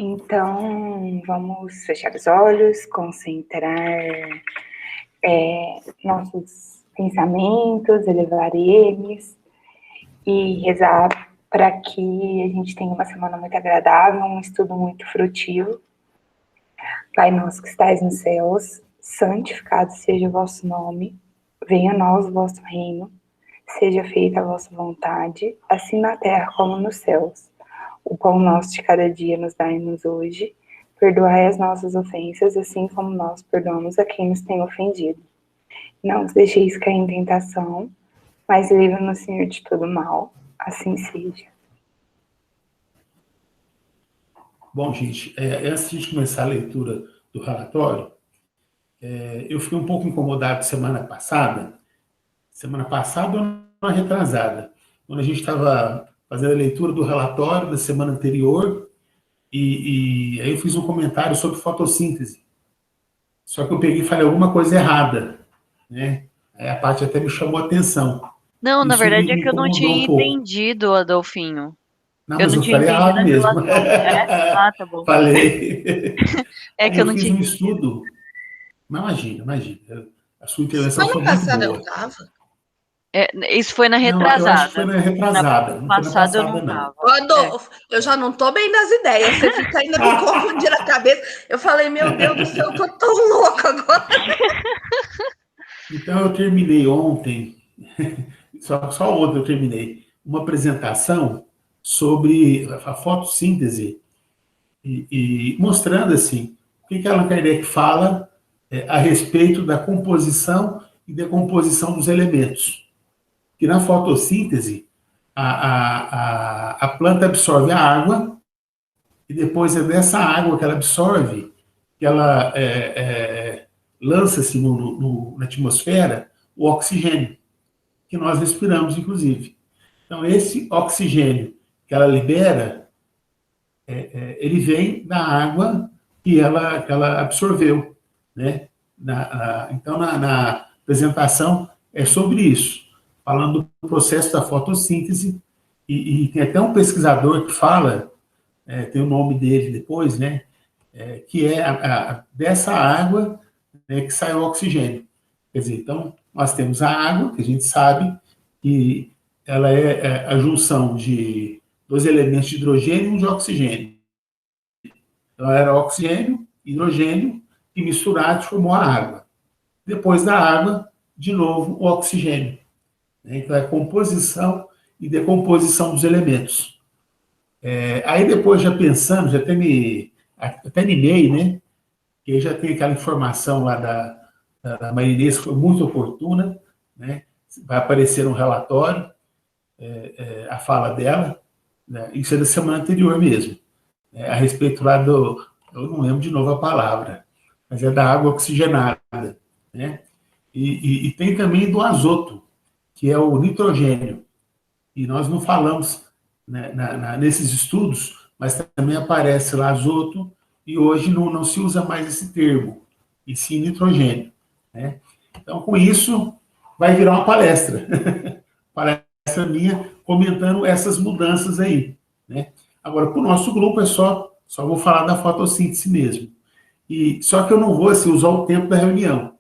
Então, vamos fechar os olhos, concentrar nossos pensamentos, elevar eles e rezar para que a gente tenha uma semana muito agradável, um estudo muito frutífero. Pai nosso que estais nos céus, santificado seja o vosso nome, venha a nós o vosso reino, seja feita a vossa vontade, assim na terra como nos céus. O pão nosso de cada dia nos dai-nos hoje, perdoai as nossas ofensas, assim como nós perdoamos a quem nos tem ofendido. Não os deixeis cair em tentação, mas livra-nos, Senhor, de todo mal. Assim seja. Bom, gente, antes de começar a leitura do relatório, eu fiquei um pouco incomodado semana passada ou na retrasada, quando a gente estava fazendo a leitura do relatório da semana anterior, e aí eu fiz um comentário sobre fotossíntese. Só que eu peguei e falei alguma coisa errada, né? Aí a parte até me chamou a atenção. Não, na Isso verdade é me que eu não incomodou tinha um pouco. entendido, Adolfinho. Não, Eu mas não eu tinha falei entendido errado a mesmo. relação. É? Ah, tá bom. Falei. É Aí que eu eu não fiz tinha um entendido. estudo. Imagina. A sua intervenção Semana foi muito passada eu não boa. estava. Isso foi na Não, eu acho que foi retrasada. na Na retrasada, não foi na passada eu não passada, não. tava. Ô, Adolfo, eu já não estou bem das ideias. Você fica ainda me confundindo a cabeça. Eu falei, meu Deus do céu, eu tô tão louca agora. Então, eu terminei ontem, só ontem eu terminei, uma apresentação sobre a fotossíntese e mostrando, assim, o que Allan Kardec fala a respeito da composição e decomposição dos elementos. Que na fotossíntese, a planta absorve a água e depois é dessa água que ela absorve que ela lança-se na atmosfera o oxigênio, que nós respiramos, inclusive. Então, esse oxigênio que ela libera, ele vem da água que ela absorveu, né? Então, na apresentação é sobre isso, falando do processo da fotossíntese, e tem até um pesquisador que fala, tem o nome dele depois, né? Que é dessa água, né, que sai o oxigênio. Quer dizer, então, nós temos a água, que a gente sabe que ela é a junção de dois elementos de hidrogênio e um de oxigênio. Então, era oxigênio, hidrogênio, e misturados formou a água. Depois da água, de novo, o oxigênio. Então, é composição e decomposição dos elementos. Aí, depois, já pensando, já até animei, né? Que aí já tem aquela informação lá da Marinês, que foi muito oportuna, né? Vai aparecer um relatório, a fala dela, né? Isso é da semana anterior mesmo, a respeito lá eu não lembro de novo a palavra, mas é da água oxigenada, né? E tem também do azoto, que é o nitrogênio, e nós não falamos, né, nesses estudos, mas também aparece lá azoto, e hoje não se usa mais esse termo, e sim nitrogênio, né? Então, com isso, vai virar uma palestra, palestra minha, comentando essas mudanças aí, né? Agora, para o nosso grupo, só vou falar da fotossíntese mesmo. Só que eu não vou assim, usar o tempo da reunião.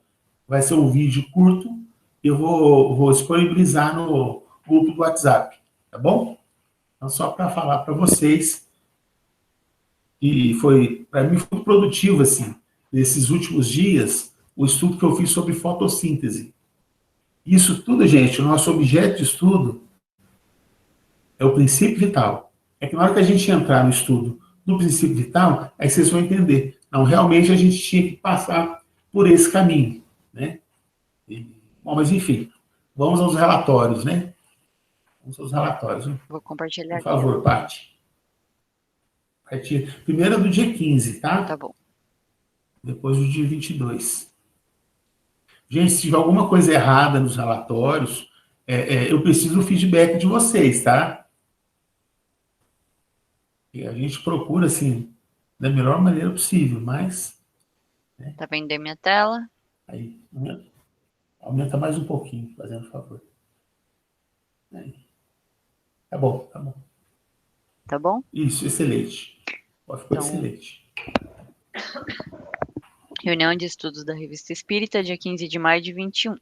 Vai ser um vídeo curto, eu vou disponibilizar no grupo do WhatsApp, tá bom? Então, só para falar para vocês, e para mim, foi produtivo, assim, nesses últimos dias, o estudo que eu fiz sobre fotossíntese. Isso tudo, gente, o nosso objeto de estudo é o princípio vital. É que na hora que a gente entrar no estudo do princípio vital, aí vocês vão entender. Não, realmente a gente tinha que passar por esse caminho, né? Bom, mas enfim, vamos aos relatórios, né? Vamos aos relatórios. Né? Vou compartilhar Por aqui. favor, Paty. Primeiro é do dia 15, tá? Tá bom. Depois do dia 22. Gente, se tiver alguma coisa errada nos relatórios, eu preciso do feedback de vocês, tá? E a gente procura, assim, da melhor maneira possível, mas... Né? Tá vendo aí minha tela? Aí, aumenta mais um pouquinho, fazendo favor. Aí. Tá bom. Tá bom? Isso, excelente. Ficou Então, excelente. Reunião de Estudos da Revista Espírita, dia 15 de maio de 21.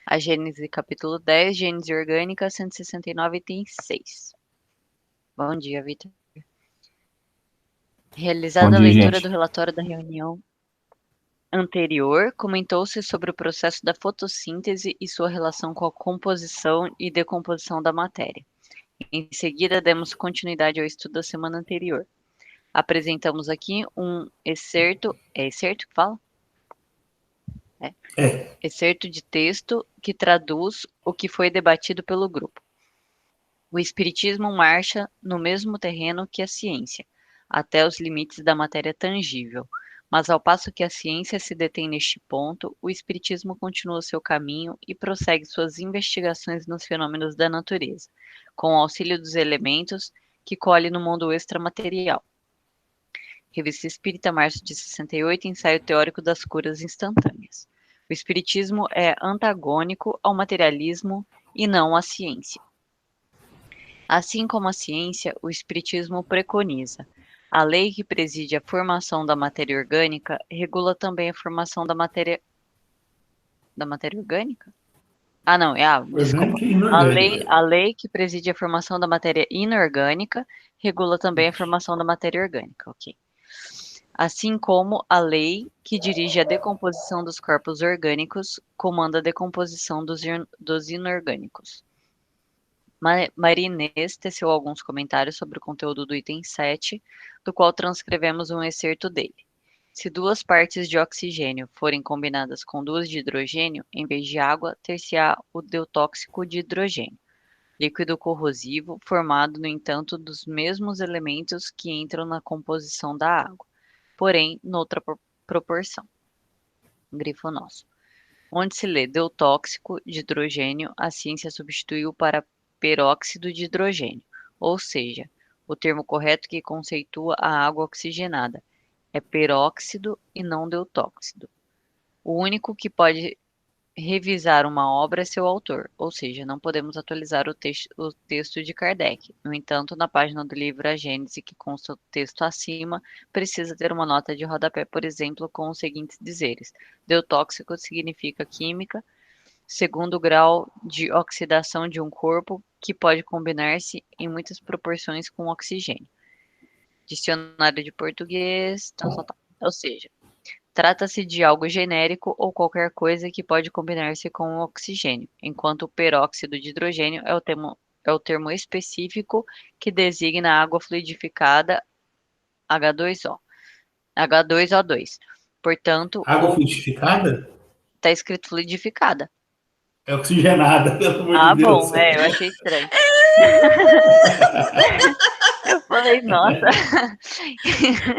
A Gênese, capítulo 10, Gênese Orgânica, 169, item 6. Bom dia, Vitor. Realizada a leitura do relatório da reunião anterior, comentou-se sobre o processo da fotossíntese e sua relação com a composição e decomposição da matéria. Em seguida, demos continuidade ao estudo da semana anterior. Apresentamos aqui um excerto. É excerto que fala? Excerto de texto que traduz o que foi debatido pelo grupo. O Espiritismo marcha no mesmo terreno que a ciência, até os limites da matéria tangível. Mas ao passo que a ciência se detém neste ponto, o Espiritismo continua seu caminho e prossegue suas investigações nos fenômenos da natureza, com o auxílio dos elementos que colhe no mundo extramaterial. Revista Espírita, março de 68, ensaio teórico das curas instantâneas. O Espiritismo é antagônico ao materialismo e não à ciência. Assim como a ciência, o Espiritismo preconiza: a lei que preside a formação da matéria orgânica regula também a formação da matéria orgânica? Ah, não, desculpa. Orgânica e inorgânica. A lei que preside a formação da matéria inorgânica regula também a formação da matéria orgânica, ok. Assim como a lei que dirige a decomposição dos corpos orgânicos comanda a decomposição dos inorgânicos. Marinês teceu alguns comentários sobre o conteúdo do item 7, do qual transcrevemos um excerto dele. Se 2 partes de oxigênio forem combinadas com 2 de hidrogênio, em vez de água, ter-se-á o deutóxico de hidrogênio, líquido corrosivo, formado, no entanto, dos mesmos elementos que entram na composição da água, porém, noutra proporção. Grifo nosso. Onde se lê deutóxico de hidrogênio, a ciência substituiu para peróxido de hidrogênio, ou seja, o termo correto que conceitua a água oxigenada é peróxido e não deutóxido. O único que pode revisar uma obra é seu autor, ou seja, não podemos atualizar o texto de Kardec. No entanto, na página do livro A Gênese, que consta o texto acima, precisa ter uma nota de rodapé, por exemplo, com os seguintes dizeres: deutóxico significa química, segundo grau de oxidação de um corpo que pode combinar-se em muitas proporções com oxigênio. Dicionário de português, ou seja, trata-se de algo genérico ou qualquer coisa que pode combinar-se com o oxigênio, enquanto o peróxido de hidrogênio é o termo específico que designa a água fluidificada H2O. H2O2. Portanto, Água fluidificada? está escrito fluidificada. É oxigenada, pelo amor Ah, de Deus. bom, eu achei estranho. Eu falei, nossa.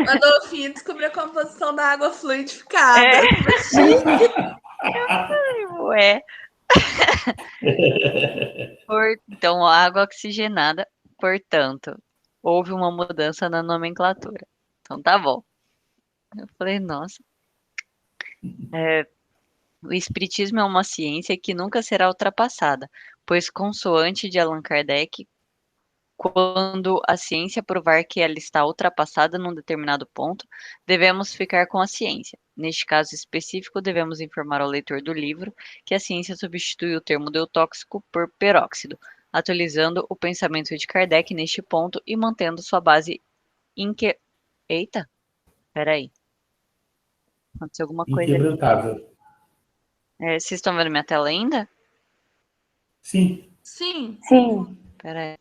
Adolfinho descobriu a composição da água fluidificada. É. Chique. Ué. Então, água oxigenada, portanto, houve uma mudança na nomenclatura. Então, tá bom. Eu falei, nossa. O Espiritismo é uma ciência que nunca será ultrapassada, pois, consoante de Allan Kardec, quando a ciência provar que ela está ultrapassada num determinado ponto, devemos ficar com a ciência. Neste caso específico, devemos informar ao leitor do livro que a ciência substitui o termo deutóxico por peróxido, atualizando o pensamento de Kardec neste ponto e mantendo sua base Eita, peraí. Aconteceu alguma coisa aqui. Inquebrantável. Vocês estão vendo minha tela ainda? Sim. Sim. Sim. Peraí.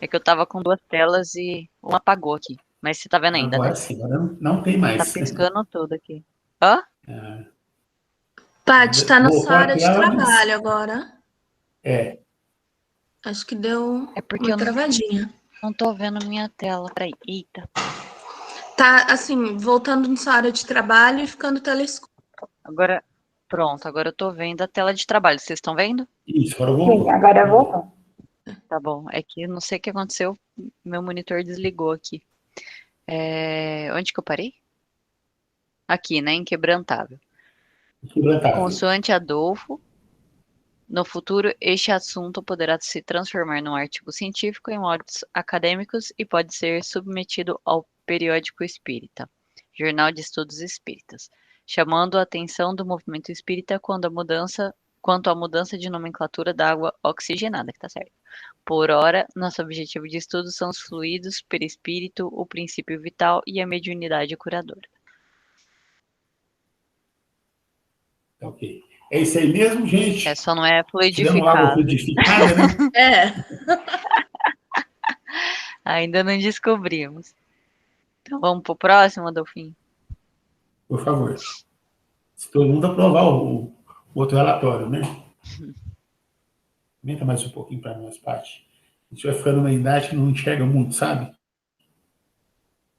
É que eu tava com 2 telas e uma apagou aqui. Mas você tá vendo ainda, Agora né? sim, agora não tem mais. Tá piscando tudo aqui. Hã? Paty, tá na Voltou sua a área de tela, mas- trabalho agora. É. Acho que deu É porque uma travadinha. não tô vendo minha tela. Peraí. Eita. Tá, assim, voltando na sua área de trabalho e ficando telescópio. Agora, pronto. Agora eu tô vendo a tela de trabalho. Vocês estão vendo? Isso, agora Sim, voltou. agora voltou. Tá bom. É que não sei o que aconteceu. Meu monitor desligou aqui. Onde que eu parei? Aqui, né? Inquebrantável. Inquebrantável. Consoante Adolfo, No futuro, este assunto poderá se transformar num artigo científico em moldes acadêmicos e pode ser submetido ao Periódico Espírita, Jornal de Estudos Espíritas, chamando a atenção do movimento espírita quanto à mudança de nomenclatura da água oxigenada, que está certo. Por ora, nosso objetivo de estudo são os fluidos, perispírito, o princípio vital e a mediunidade curadora. Ok. É isso aí mesmo, gente? Só não é Tiramos água fluidificado. fluidificada, né? Ainda não descobrimos. Então vamos pro próximo, Adolfinho? Por favor. Se todo mundo aprovar o outro relatório, né? Aumenta mais um pouquinho para nós, Paty. A gente vai ficando numa idade que não enxerga muito, sabe?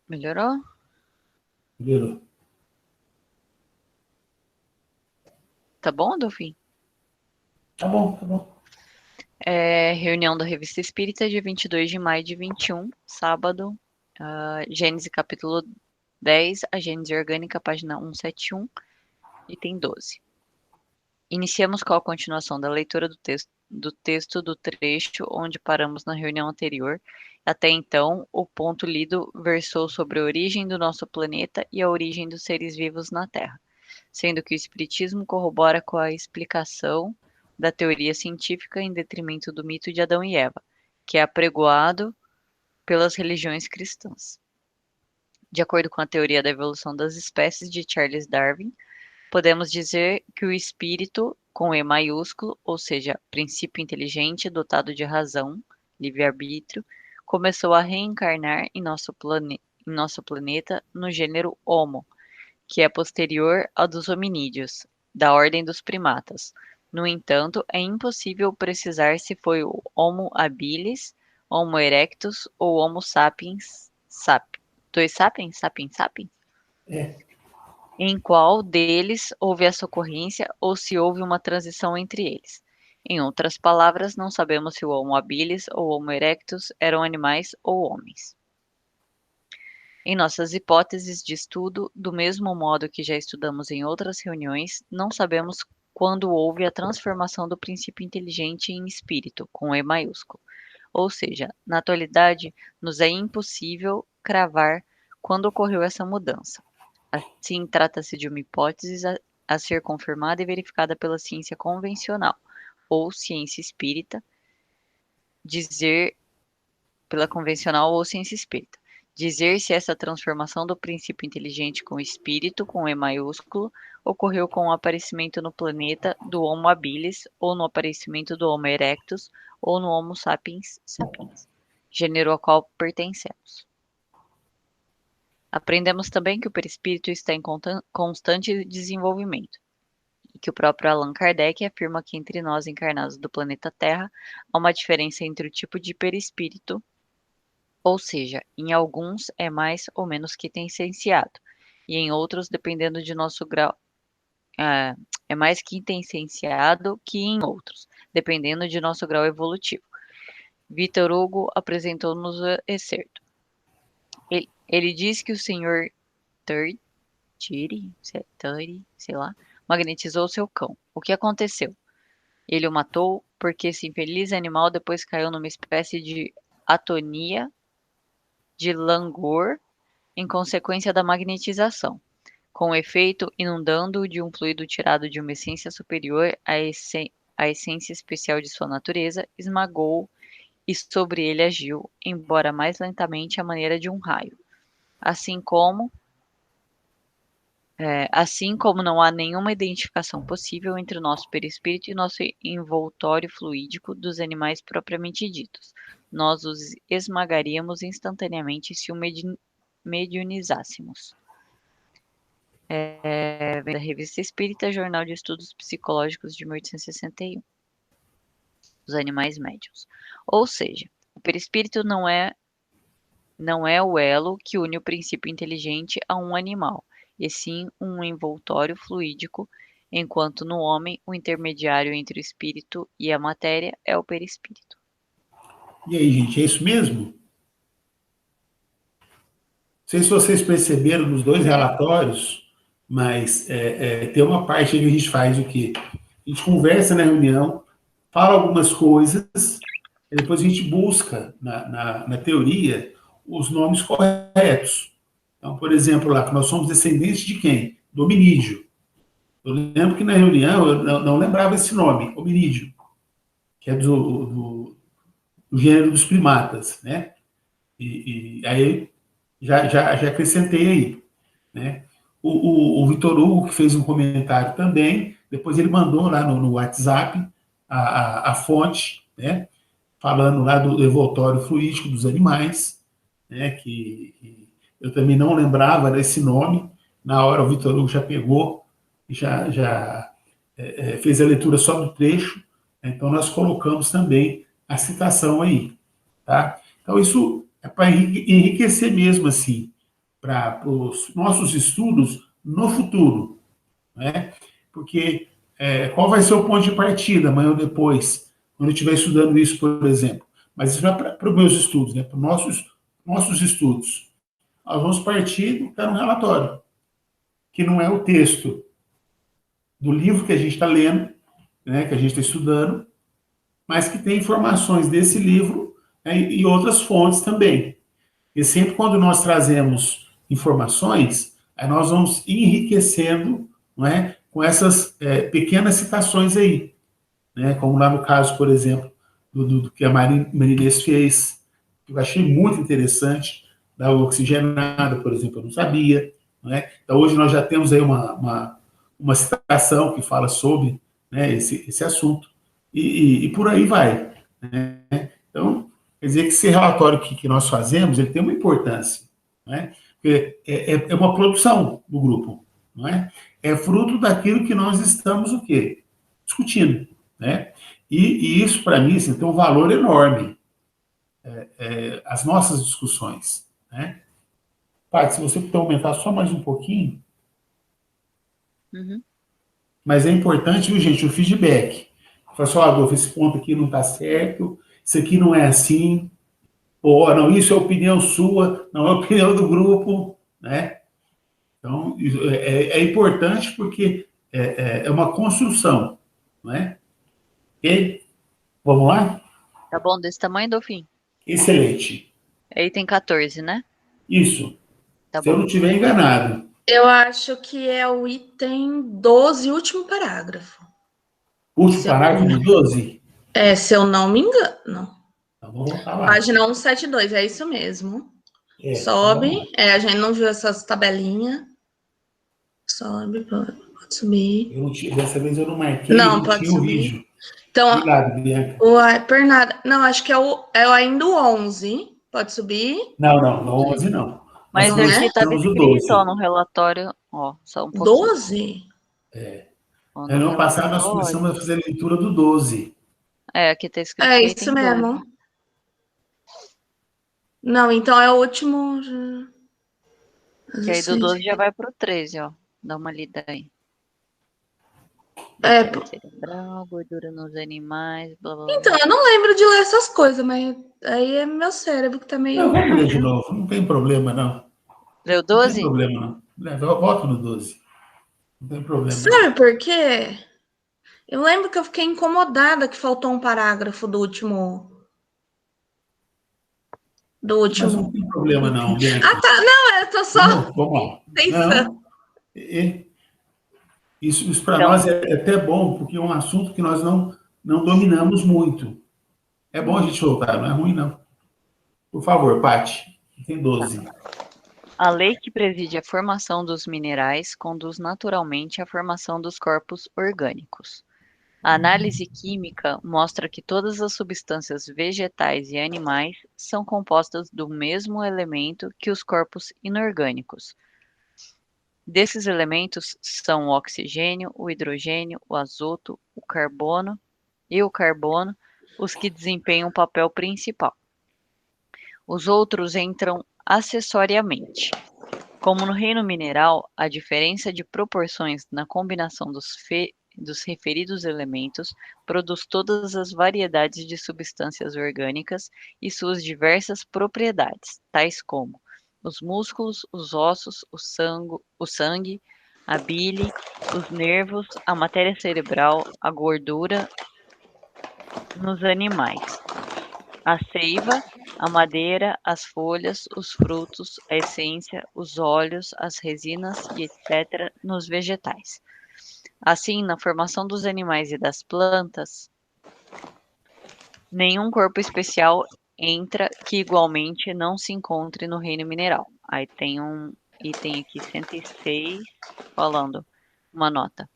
Melhorou? Melhorou. Tá bom, Adolfinho? Tá bom, tá bom. Reunião da Revista Espírita, dia 22 de maio de 21, sábado. Gênese capítulo 10, a Gênese Orgânica, página 171, item 12. Iniciamos com a continuação da leitura do texto do trecho onde paramos na reunião anterior. Até então, o ponto lido versou sobre a origem do nosso planeta e a origem dos seres vivos na Terra, sendo que o Espiritismo corrobora com a explicação da teoria científica em detrimento do mito de Adão e Eva, que é apregoado pelas religiões cristãs. De acordo com a teoria da evolução das espécies de Charles Darwin, podemos dizer que o espírito, com E maiúsculo, ou seja, princípio inteligente dotado de razão, livre-arbítrio, começou a reencarnar em nosso planeta no gênero Homo, que é posterior ao dos hominídeos, da ordem dos primatas. No entanto, é impossível precisar se foi o Homo habilis, Homo erectus ou Homo sapiens sapiens. Dois sapiens? Sapiens sapiens? Em qual deles houve essa ocorrência ou se houve uma transição entre eles. Em outras palavras, não sabemos se o Homo habilis ou Homo erectus eram animais ou homens. Em nossas hipóteses de estudo, do mesmo modo que já estudamos em outras reuniões, não sabemos quando houve a transformação do princípio inteligente em espírito, com E maiúsculo. Ou seja, na atualidade, nos é impossível cravar quando ocorreu essa mudança. Assim, trata-se de uma hipótese a ser confirmada e verificada pela ciência convencional, ou ciência espírita, dizer se essa transformação do princípio inteligente com espírito, com E maiúsculo, ocorreu com o aparecimento no planeta do Homo habilis, ou no aparecimento do Homo erectus, ou no Homo sapiens sapiens, gênero ao qual pertencemos. Aprendemos também que o perispírito está em constante desenvolvimento, e que o próprio Allan Kardec afirma que entre nós encarnados do planeta Terra há uma diferença entre o tipo de perispírito, ou seja, em alguns é mais ou menos quintessenciado, e em outros, dependendo de nosso grau, é mais quintessenciado que em outros, dependendo de nosso grau evolutivo. Vitor Hugo apresentou-nos o excerto. Ele diz que o senhor Tiri, sei lá, magnetizou seu cão. O que aconteceu? Ele o matou porque esse infeliz animal depois caiu numa espécie de atonia de langor em consequência da magnetização, com efeito inundando-o de um fluido tirado de uma essência superior à essência especial de sua natureza, esmagou-o e sobre ele agiu, embora mais lentamente, à maneira de um raio. Assim como não há nenhuma identificação possível entre o nosso perispírito e nosso envoltório fluídico dos animais propriamente ditos, nós os esmagaríamos instantaneamente se o mediunizássemos. Vem da Revista Espírita, Jornal de Estudos Psicológicos de 1861. Os animais médiuns. Ou seja, o perispírito não é o elo que une o princípio inteligente a um animal, e sim um envoltório fluídico, enquanto no homem o intermediário entre o espírito e a matéria é o perispírito. E aí, gente, é isso mesmo? Não sei se vocês perceberam nos dois relatórios, mas tem uma parte que a gente faz o quê? A gente conversa na reunião, fala algumas coisas, e depois a gente busca na teoria os nomes corretos. Então, por exemplo, lá, que nós somos descendentes de quem? Do hominídeo. Eu lembro que na reunião eu não lembrava esse nome, hominídeo, que é do gênero dos primatas, né? E aí já acrescentei aí, né? O Vitor Hugo, que fez um comentário também, depois ele mandou lá no WhatsApp a fonte, né? Falando lá do envoltório fluídico dos animais, né? Que eu também não lembrava desse nome. Na hora o Vitor Hugo já pegou, já fez a leitura só do trecho, né? Então nós colocamos também a citação aí, tá? Então isso é para enriquecer mesmo, assim, para os nossos estudos no futuro, né? Porque qual vai ser o ponto de partida amanhã ou depois, quando eu estiver estudando isso, por exemplo? Mas isso não é para os meus estudos, né? Para os nossos estudos. Nós vamos partir do que está no relatório, que não é o texto do livro que a gente está lendo, né, que a gente está estudando, mas que tem informações desse livro, né, e outras fontes também. E sempre quando nós trazemos informações, aí nós vamos enriquecendo, não é, com essas pequenas citações aí, né, como lá no caso, por exemplo, do que a Marinês fez, que eu achei muito interessante, da oxigenada, por exemplo, eu não sabia. Não é? Então, hoje nós já temos aí uma citação que fala sobre, né, esse assunto, e por aí vai. Né? Então, quer dizer que esse relatório que nós fazemos, ele tem uma importância, né? Porque é uma produção do grupo, não é? É fruto daquilo que nós estamos o quê? Discutindo, né? E isso, para mim, assim, tem um valor enorme, as nossas discussões, né? Paty, se você puder aumentar só mais um pouquinho, Uhum. mas é importante, viu, gente, o feedback. Fala assim, Adolfo, esse ponto aqui não está certo, isso aqui não é assim, ou não, isso é opinião sua, não é opinião do grupo, né? Então, é importante porque é uma construção, não é? Ok? Vamos lá? Tá bom, desse tamanho, Dolphin? Excelente. Aí tem 14, né? Isso. Tá Se eu bom. não estiver enganado. Eu acho que é o item 12, último parágrafo. Último parágrafo do 12? Se eu não me engano. Então, vou voltar lá. Página 172, é isso mesmo. Sobe. A gente não viu essas tabelinhas. Sobe, pode subir. Dessa vez eu não marquei, Não, não pode tinha o subir. vídeo. Então, Obrigado, Bianca. por nada. Não, acho que é ainda o 11. Pode subir. Não, 11 não. Mas Nós aqui estava começamos o escrito, 12. ó, no relatório, ó, só um pouquinho. 12? Ó, No no ano passado nós relatório. começamos a fazer a leitura do 12. Aqui tá escrito É que isso item 12. mesmo. Não, então é o último. Que aí do 12 já vai pro 13, ó. Dá uma lida aí. Cerebral, gordura nos animais, blá blá blá. Então, eu não lembro de ler essas coisas, mas aí é meu cérebro que tá meio. Não, vamos ler de novo, não tem problema, não. Leu Não 12? tem problema, não. Volta no 12. Não tem problema. Sabe por quê? Eu lembro que eu fiquei incomodada que faltou um parágrafo do último. Mas não tem problema, não, Bianca. Ah, tá. Não, eu tô só. Vamos lá. Pensando. Não, isso para Então, nós é até bom, porque é um assunto que nós não dominamos muito. É bom a gente voltar, não é ruim, não. Por favor, Paty, tem 12. a lei que preside a formação dos minerais conduz naturalmente à formação dos corpos orgânicos. A análise química mostra que todas as substâncias vegetais e animais são compostas do mesmo elemento que os corpos inorgânicos. Desses elementos são o oxigênio, o hidrogênio, o azoto, o carbono os que desempenham o papel principal. Os outros entram acessoriamente. Como no reino mineral, a diferença de proporções na combinação dos referidos elementos produz todas as variedades de substâncias orgânicas e suas diversas propriedades, tais como os músculos, os ossos, o sangue, a bile, os nervos, a matéria cerebral, a gordura nos animais: a seiva, a madeira, as folhas, os frutos, a essência, os óleos, as resinas e etc. nos vegetais. Assim, na formação dos animais e das plantas, nenhum corpo especial entra que igualmente não se encontre no reino mineral. Aí tem um item aqui 106 falando uma nota.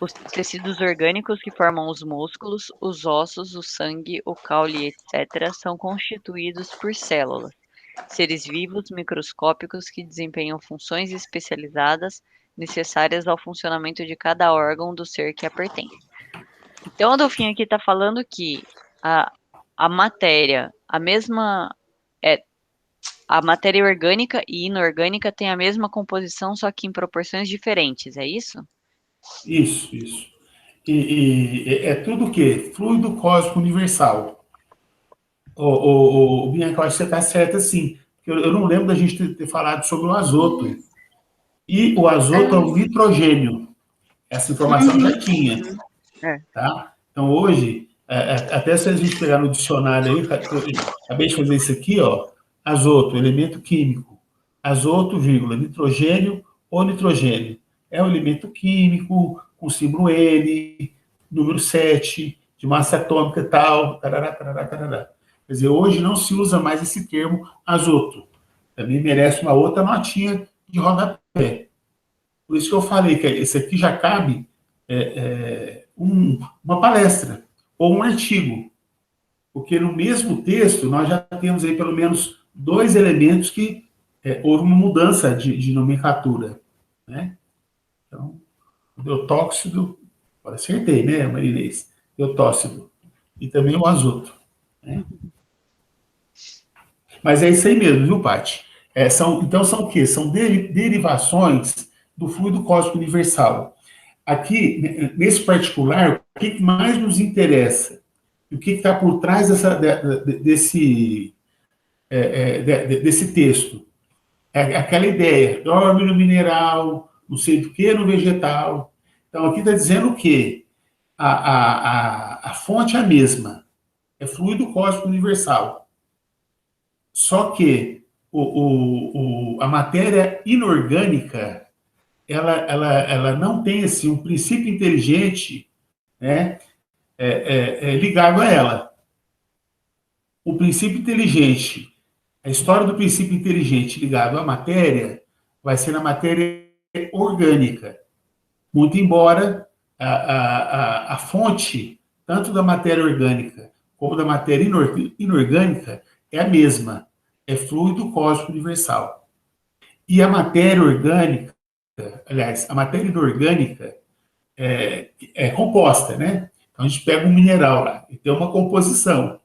Os tecidos orgânicos que formam os músculos, os ossos, o sangue, o caule, etc., são constituídos por células, seres vivos microscópicos que desempenham funções especializadas necessárias ao funcionamento de cada órgão do ser que a pertence. Então, a Dolfinha aqui está falando que a matéria, a matéria orgânica e inorgânica tem a mesma composição, só que em proporções diferentes, é isso? Isso, isso. E é tudo o quê? Fluido cósmico universal. Bianca, eu acho que você está certa, sim. Eu não lembro da gente ter falado sobre o azoto. E o azoto é o nitrogênio. Essa informação já tinha. Tá? Então, hoje, até se a gente pegar no dicionário aí, acabei de fazer isso aqui, ó, azoto, elemento químico. Azoto, vírgula, nitrogênio ou nitrogênio. É um elemento químico, com símbolo N, número 7, de massa atômica tal, tarará, tarará, tarará. Quer dizer, hoje não se usa mais esse termo azoto. Também merece uma outra notinha de rodapé. Por isso que eu falei que esse aqui já cabe uma palestra ou um artigo. Porque no mesmo texto nós já temos aí pelo menos 2 elementos que houve uma mudança de nomenclatura. Né? Então, o deutóxido, agora acertei, né, Marinês? Deutóxido. E também o azoto. Né? Mas é isso aí mesmo, viu, Paty? Então, são o quê? São derivações do fluido cósmico universal. Aqui, nesse particular, o que mais nos interessa? O que está por trás desse texto? É aquela ideia, dorme no mineral, não sei do que no vegetal. Então, aqui está dizendo o quê? A fonte é a mesma, é fluido cósmico universal. Só que a matéria inorgânica, ela não tem assim, um princípio inteligente, né, ligado a ela. O princípio inteligente, a história do princípio inteligente ligado à matéria, vai ser na matéria orgânica. Muito embora a fonte, tanto da matéria orgânica como da matéria inorgânica, é a mesma, é fluido cósmico universal. E a matéria orgânica, aliás, a matéria inorgânica é composta, né? Então a gente pega um mineral lá, e tem uma composição.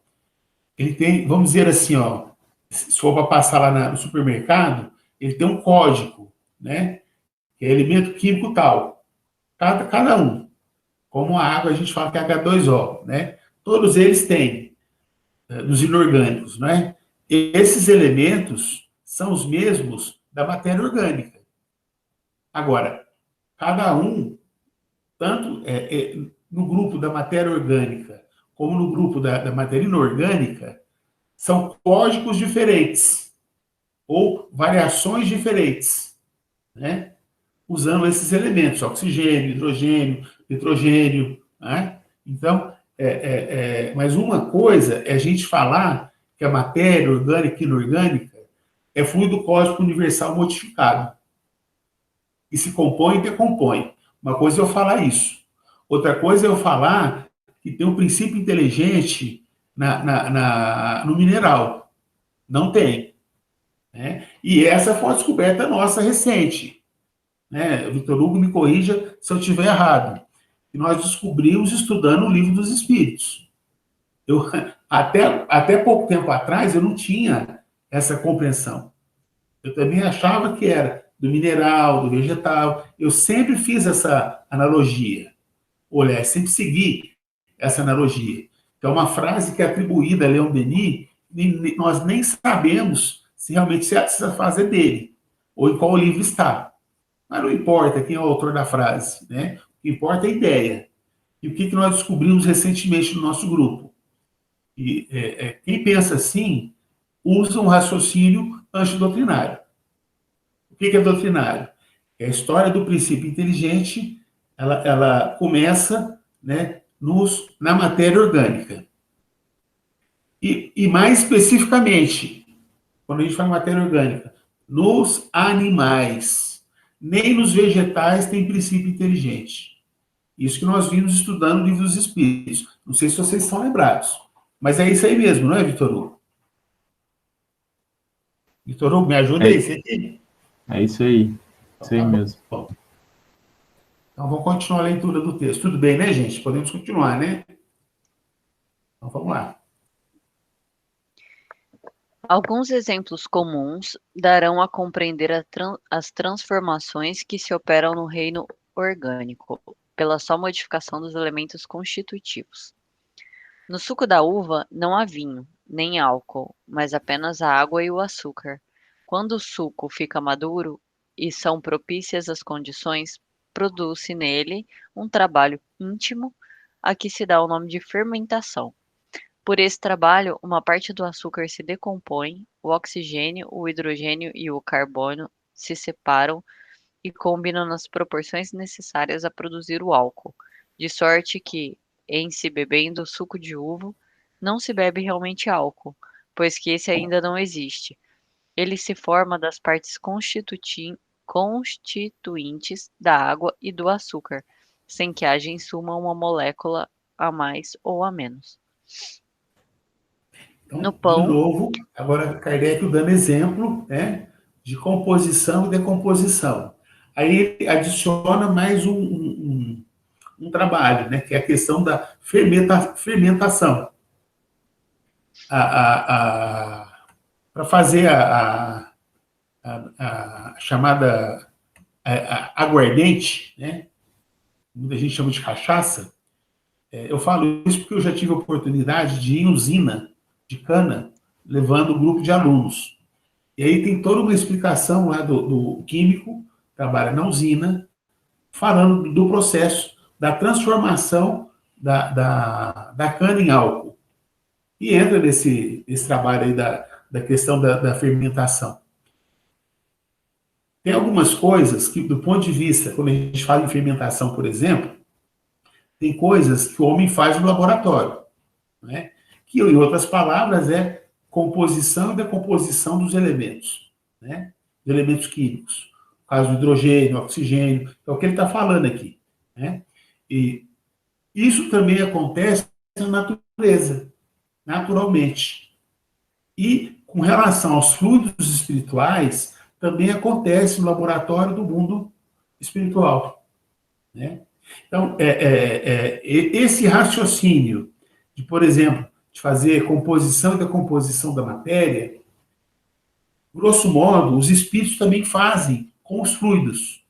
Ele tem, vamos dizer assim, ó, se for para passar lá no supermercado, ele tem um código, né? Que é elemento químico tal. Cada um. Como a água, a gente fala que é H2O, né? Todos eles têm, dos inorgânicos, né? Esses elementos são os mesmos da matéria orgânica. Agora, cada um, tanto no grupo da matéria orgânica como no grupo da matéria inorgânica, são códigos diferentes ou variações diferentes, né? Usando esses elementos, oxigênio, hidrogênio, nitrogênio, né? Então, mas uma coisa é a gente falar que a matéria orgânica e inorgânica é fluido cósmico universal modificado. E se compõe e decompõe. Uma coisa é eu falar isso. Outra coisa é eu falar que tem um princípio inteligente no mineral. Não tem. Né? E essa foi uma descoberta nossa recente. Né? O Victor Hugo me corrija se eu estiver errado. Que nós descobrimos estudando o Livro dos Espíritos. Até pouco tempo atrás, eu não tinha essa compreensão. Eu também achava que era do mineral, do vegetal. Eu sempre fiz essa analogia. Olha, sempre segui essa analogia. Que é uma frase que é atribuída a Leon Denis, e nós nem sabemos se realmente essa frase é dele, ou em qual livro está. Mas não importa quem é o autor da frase, né? O que importa é a ideia. E o que nós descobrimos recentemente no nosso grupo? E quem pensa assim usa um raciocínio antidoutrinário. O que é doutrinário? É a história do princípio inteligente, ela começa, né, na matéria orgânica. E mais especificamente, quando a gente fala em matéria orgânica, nos animais. Nem nos vegetais tem princípio inteligente. Isso que nós vimos estudando no Livro dos Espíritos. Não sei se vocês estão lembrados. Mas é isso aí mesmo, não é, Vitor Hugo? Vitor Hugo, me ajuda aí. É isso aí. Isso aí mesmo. Bom. Então, vamos continuar a leitura do texto. Tudo bem, né, gente? Podemos continuar, né? Então, vamos lá. Alguns exemplos comuns darão a compreender as transformações que se operam no reino orgânico, pela só modificação dos elementos constitutivos. No suco da uva não há vinho, nem álcool, mas apenas a água e o açúcar. Quando o suco fica maduro e são propícias as condições, produz-se nele um trabalho íntimo, a que se dá o nome de fermentação. Por esse trabalho, uma parte do açúcar se decompõe, o oxigênio, o hidrogênio e o carbono se separam e combinam nas proporções necessárias a produzir o álcool, de sorte que, em se bebendo o suco de uva, não se bebe realmente álcool, pois que esse ainda não existe. Ele se forma das partes constituintes da água e do açúcar, sem que haja em suma uma molécula a mais ou a menos. Então, No pão, de novo, agora Kardec dando exemplo, né, de composição e decomposição. Aí ele adiciona mais um trabalho, né, que é a questão da fermentação. Para fazer a chamada aguardente, né, muita gente chama de cachaça. Eu falo isso porque eu já tive a oportunidade de ir em usina de cana, levando um grupo de alunos. E aí tem toda uma explicação lá do químico, trabalha na usina, falando do processo da transformação da cana em álcool. E entra nesse trabalho aí da questão da fermentação. Tem algumas coisas que, do ponto de vista, quando a gente fala em fermentação, por exemplo, tem coisas que o homem faz no laboratório, né? Que, em outras palavras, é composição e decomposição dos elementos, né? Dos elementos químicos. No caso do hidrogênio, oxigênio, é o que ele está falando aqui, né? E isso também acontece na natureza, naturalmente. E, com relação aos fluidos espirituais, também acontece no laboratório do mundo espiritual, né? Então, esse raciocínio de, por exemplo, de fazer composição e decomposição da matéria, grosso modo, os espíritos também fazem com os fluidos.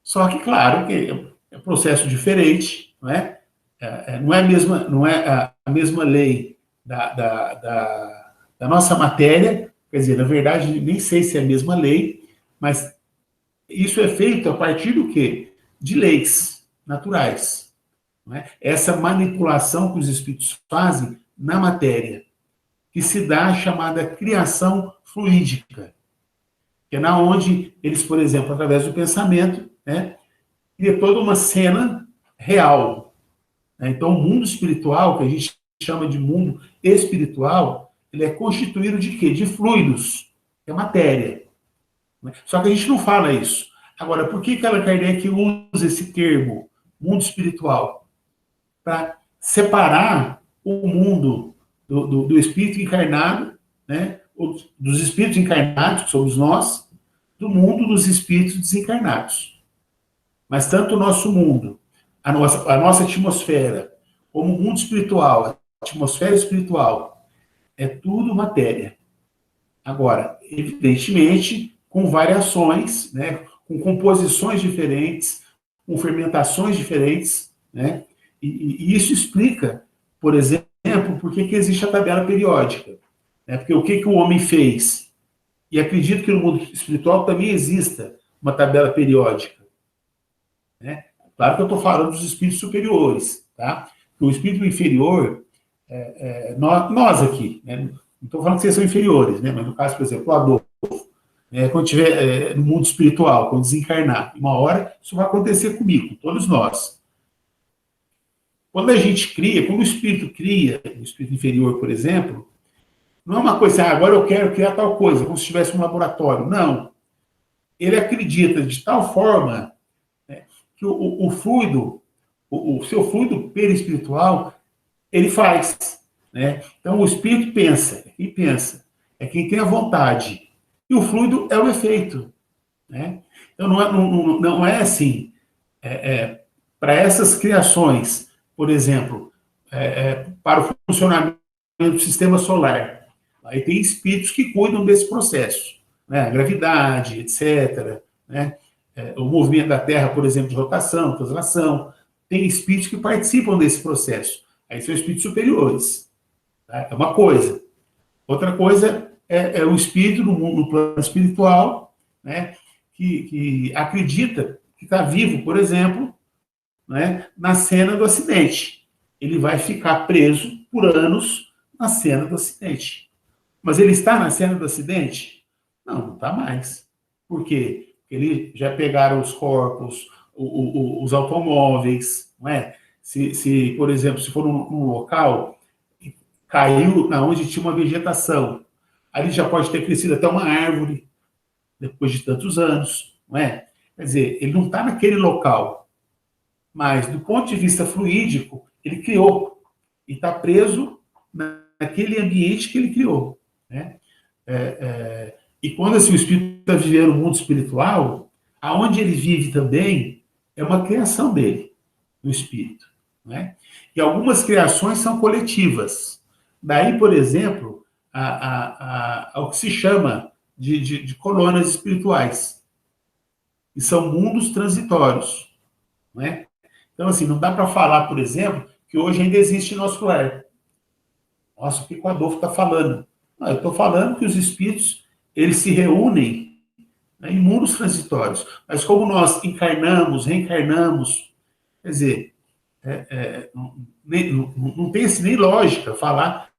Só que, claro, que é um processo diferente, não é? Não é a mesma lei da nossa matéria, quer dizer, na verdade, nem sei se é a mesma lei, mas isso é feito a partir do quê? De leis naturais. Não é? Essa manipulação que os espíritos fazem na matéria, que se dá a chamada criação fluídica, que é na onde eles, por exemplo, através do pensamento, né, cria toda uma cena real. Né? Então, o mundo espiritual, que a gente chama de mundo espiritual, ele é constituído de quê? De fluidos, que é matéria. Só que a gente não fala isso. Agora, por que Allan Kardec usa esse termo, mundo espiritual? Para separar o mundo do espírito encarnado, né, dos espíritos encarnados, que somos nós, do mundo dos espíritos desencarnados. Mas tanto o nosso mundo, a nossa atmosfera, como o mundo espiritual, a atmosfera espiritual, é tudo matéria. Agora, evidentemente, com variações, né, com composições diferentes, com fermentações diferentes, né, e isso explica, por exemplo, por que existe a tabela periódica. Né, porque o que o homem fez? E acredito que no mundo espiritual também exista uma tabela periódica. Né? Claro que eu estou falando dos espíritos superiores, tá? O espírito inferior, nós aqui, né? Não estou falando que vocês são inferiores, né? Mas no caso, por exemplo, o Adolfo, quando estiver no mundo espiritual, quando desencarnar, uma hora isso vai acontecer comigo, com todos nós. Quando a gente cria, quando o espírito cria, o espírito inferior, por exemplo, não é uma coisa, agora eu quero criar tal coisa, como se estivesse um laboratório. Não. Ele acredita de tal forma, né, que o fluido, o seu fluido perispiritual, ele faz. Né? Então, o espírito pensa, quem pensa, é quem tem a vontade. E o fluido é o efeito. Né? Então, não é assim. Para essas criações, por exemplo, para o funcionamento do sistema solar, aí tem espíritos que cuidam desse processo, né? A gravidade, etc., né? O movimento da Terra, por exemplo, de rotação, translação, tem espíritos que participam desse processo. Aí são espíritos superiores. Tá? É uma coisa. Outra coisa é o espírito no plano espiritual, né? que acredita que está vivo, por exemplo, né? Na cena do acidente. Ele vai ficar preso por anos na cena do acidente. Mas ele está na cena do acidente? Não está mais. Por quê? Porque eles já pegaram os corpos, os automóveis, não é? Se, por exemplo, se for num local, caiu na onde tinha uma vegetação, ali já pode ter crescido até uma árvore, depois de tantos anos, não é? Quer dizer, ele não está naquele local, mas do ponto de vista fluídico, ele criou e está preso naquele ambiente que ele criou. Né? E quando assim, o espírito está vivendo no mundo espiritual, aonde ele vive também é uma criação dele, do espírito. Né? E algumas criações são coletivas. Daí, por exemplo, ao que se chama de colônias espirituais, que são mundos transitórios. Né? Então, assim, não dá para falar, por exemplo, que hoje ainda existe nosso lar. Nossa, o que o Adolfo está falando? Não, eu estou falando que os espíritos, eles se reúnem, né, em mundos transitórios. Mas como nós encarnamos, reencarnamos, quer dizer, não tem assim, nem lógica falar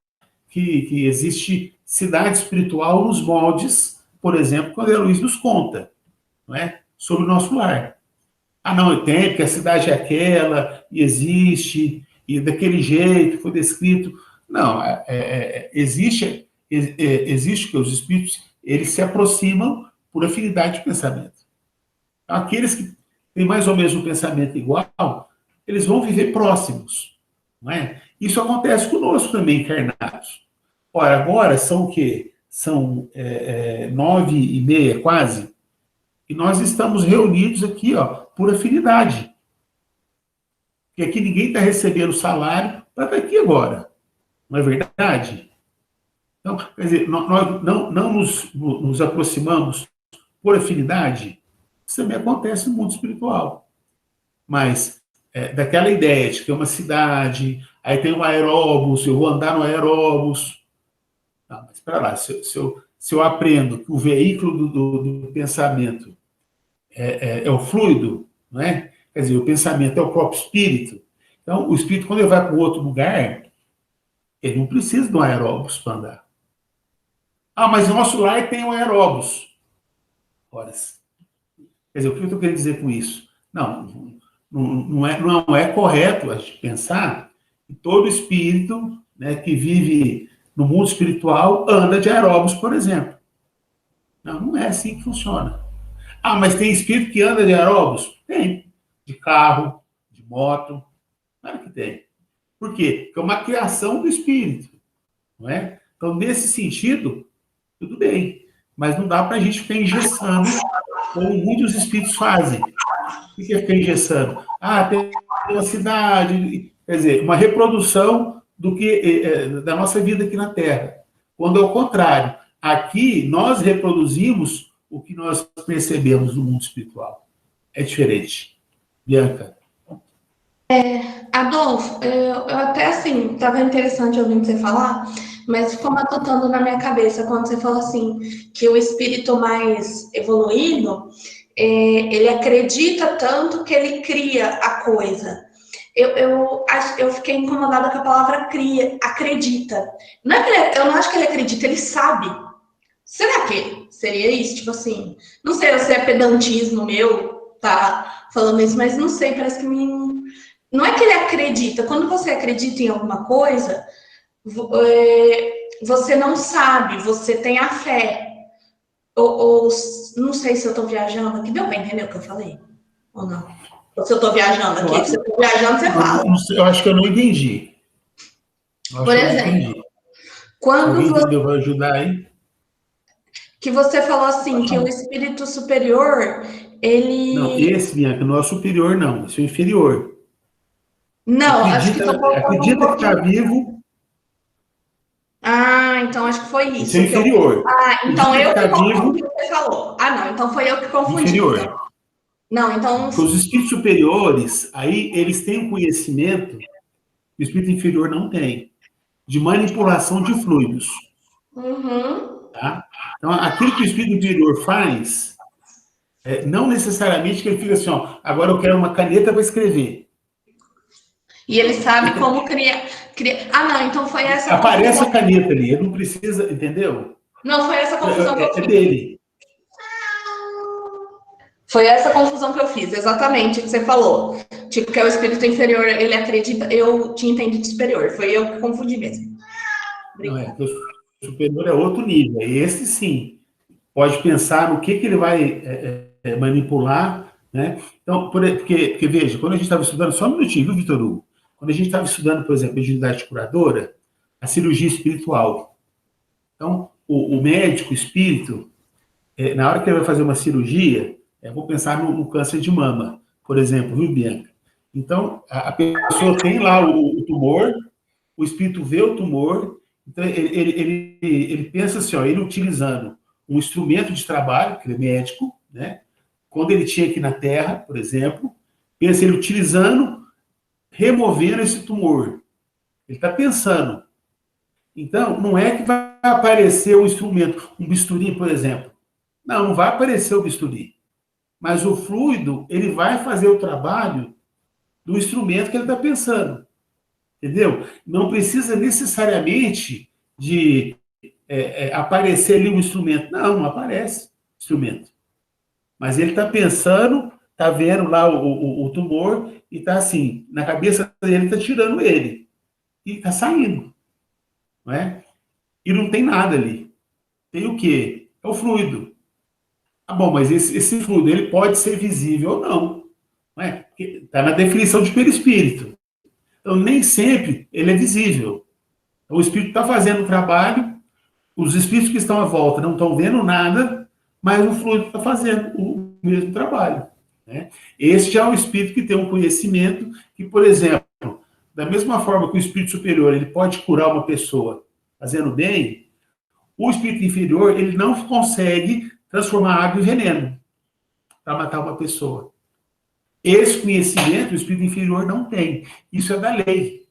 que existe cidade espiritual nos moldes, por exemplo, quando a Luiz nos conta, não é? Sobre o nosso lar. Ah, não, tem, porque a cidade é aquela, e existe, e daquele jeito, foi descrito. Não, existe que os espíritos, eles se aproximam por afinidade de pensamento. Então, aqueles que têm mais ou menos um pensamento igual, eles vão viver próximos. Não é? Isso acontece conosco também, encarnados. Ora, agora são o quê? São 9h30, quase, e nós estamos reunidos aqui, ó, por afinidade. Porque aqui ninguém está recebendo salário para estar aqui agora. Não é verdade? Então, quer dizer, nós não nos aproximamos por afinidade. Isso também acontece no mundo espiritual. Mas, daquela ideia de que é uma cidade, aí tem um aeróbus, eu vou andar no aeróbus. Não, mas espera lá, se eu aprendo que o veículo do pensamento é o fluido, não é? Quer dizer, o pensamento é o próprio espírito. Então, o espírito, quando ele vai para outro lugar, ele não precisa de um aeróbus para andar. Ah, mas o nosso lar tem um aeróbus. Ora, quer dizer, o que eu estou querendo dizer com isso? Não é correto a gente pensar que todo espírito, né, que vive no mundo espiritual anda de aeróbus, por exemplo. Não é assim que funciona. Ah, mas tem espírito que anda de aeróbus? Tem. De carro, de moto. Claro que tem. Por quê? Porque é uma criação do espírito. Não é? Então, nesse sentido, tudo bem. Mas não dá para a gente ficar engessando, como muitos espíritos fazem. O que é ficar engessando? Ah, tem uma cidade. Quer dizer, uma reprodução da nossa vida aqui na Terra. Quando é o contrário. Aqui, nós reproduzimos o que nós percebemos no mundo espiritual. É diferente. Bianca. Adolfo, eu até assim, estava interessante ouvindo você falar, mas ficou matutando na minha cabeça quando você falou assim, que o espírito mais evoluído, ele acredita tanto que ele cria a coisa. eu fiquei incomodada com a palavra acredita. Não é que eu não acho que ele acredita, ele sabe. Será que seria isso? Tipo assim, não sei se é pedantismo meu, tá falando isso, mas não sei, parece que não é que ele acredita. Quando você acredita em alguma coisa, você não sabe, você tem a fé. Ou não sei se eu tô viajando aqui, deu pra entender o que eu falei? Ou não? Ou se eu tô viajando aqui, se eu tô viajando, você fala. Eu acho que eu não entendi. Por exemplo, quando alguém entendeu, vai ajudar aí? Que você falou assim, que o espírito superior, ele... Não, esse, Bianca, não é superior, não. Esse é o inferior. Não, acho que tô acredita que está vivo. Ah, então acho que foi isso. Esse é o inferior. Então eu que confundi o que você falou. Não, então foi eu que confundi. Inferior. Então. Não, então... Porque os espíritos superiores, aí eles têm um conhecimento que o espírito inferior não tem, de manipulação de fluidos. Tá? Então, aquilo que o espírito inferior faz, não necessariamente que ele fica assim, ó, agora eu quero uma caneta para escrever. E ele sabe como criar... não, então foi essa Aparece a caneta ali, ele não precisa, entendeu? Não, foi essa confusão que eu fiz. É dele. Foi essa confusão que eu fiz, exatamente o que você falou. Tipo, que é o espírito inferior, ele acredita... Eu tinha entendido superior, foi eu que confundi mesmo. Não é, o superior é outro nível. Esse, sim, pode pensar no que ele vai manipular, né? Então, porque, veja, quando a gente estava estudando, só um minutinho, viu, Vitor Hugo? Quando a gente estava estudando, por exemplo, a mediunidade curadora, a cirurgia espiritual. Então, o médico, o espírito, na hora que ele vai fazer uma cirurgia, vou pensar no câncer de mama, por exemplo, viu, Bianca? Então, a pessoa tem lá o tumor, o espírito vê o tumor, então ele pensa assim, ó, ele utilizando um instrumento de trabalho, que ele é médico, né? Quando ele tinha aqui na Terra, por exemplo, pensa ele utilizando, removendo esse tumor. Ele está pensando. Então, não é que vai aparecer um instrumento, um bisturi, por exemplo. Não vai aparecer o bisturi. Mas o fluido, ele vai fazer o trabalho do instrumento que ele está pensando. Entendeu? Não precisa necessariamente de aparecer ali um instrumento. Não aparece instrumento. Mas ele está pensando, está vendo lá o tumor e está assim, na cabeça dele está tirando ele. E está saindo. Não é? E não tem nada ali. Tem o quê? É o fluido. Bom, mas esse fluido ele pode ser visível ou não. Não é? Está na definição de perispírito. Então, nem sempre ele é visível. O espírito está fazendo o trabalho, os espíritos que estão à volta não estão vendo nada, mas o fluido está fazendo o mesmo trabalho. Né? Este é o espírito que tem um conhecimento que, por exemplo, da mesma forma que o espírito superior ele pode curar uma pessoa fazendo bem, o espírito inferior ele não consegue transformar água em veneno para matar uma pessoa. Esse conhecimento o espírito inferior não tem. Isso é da lei.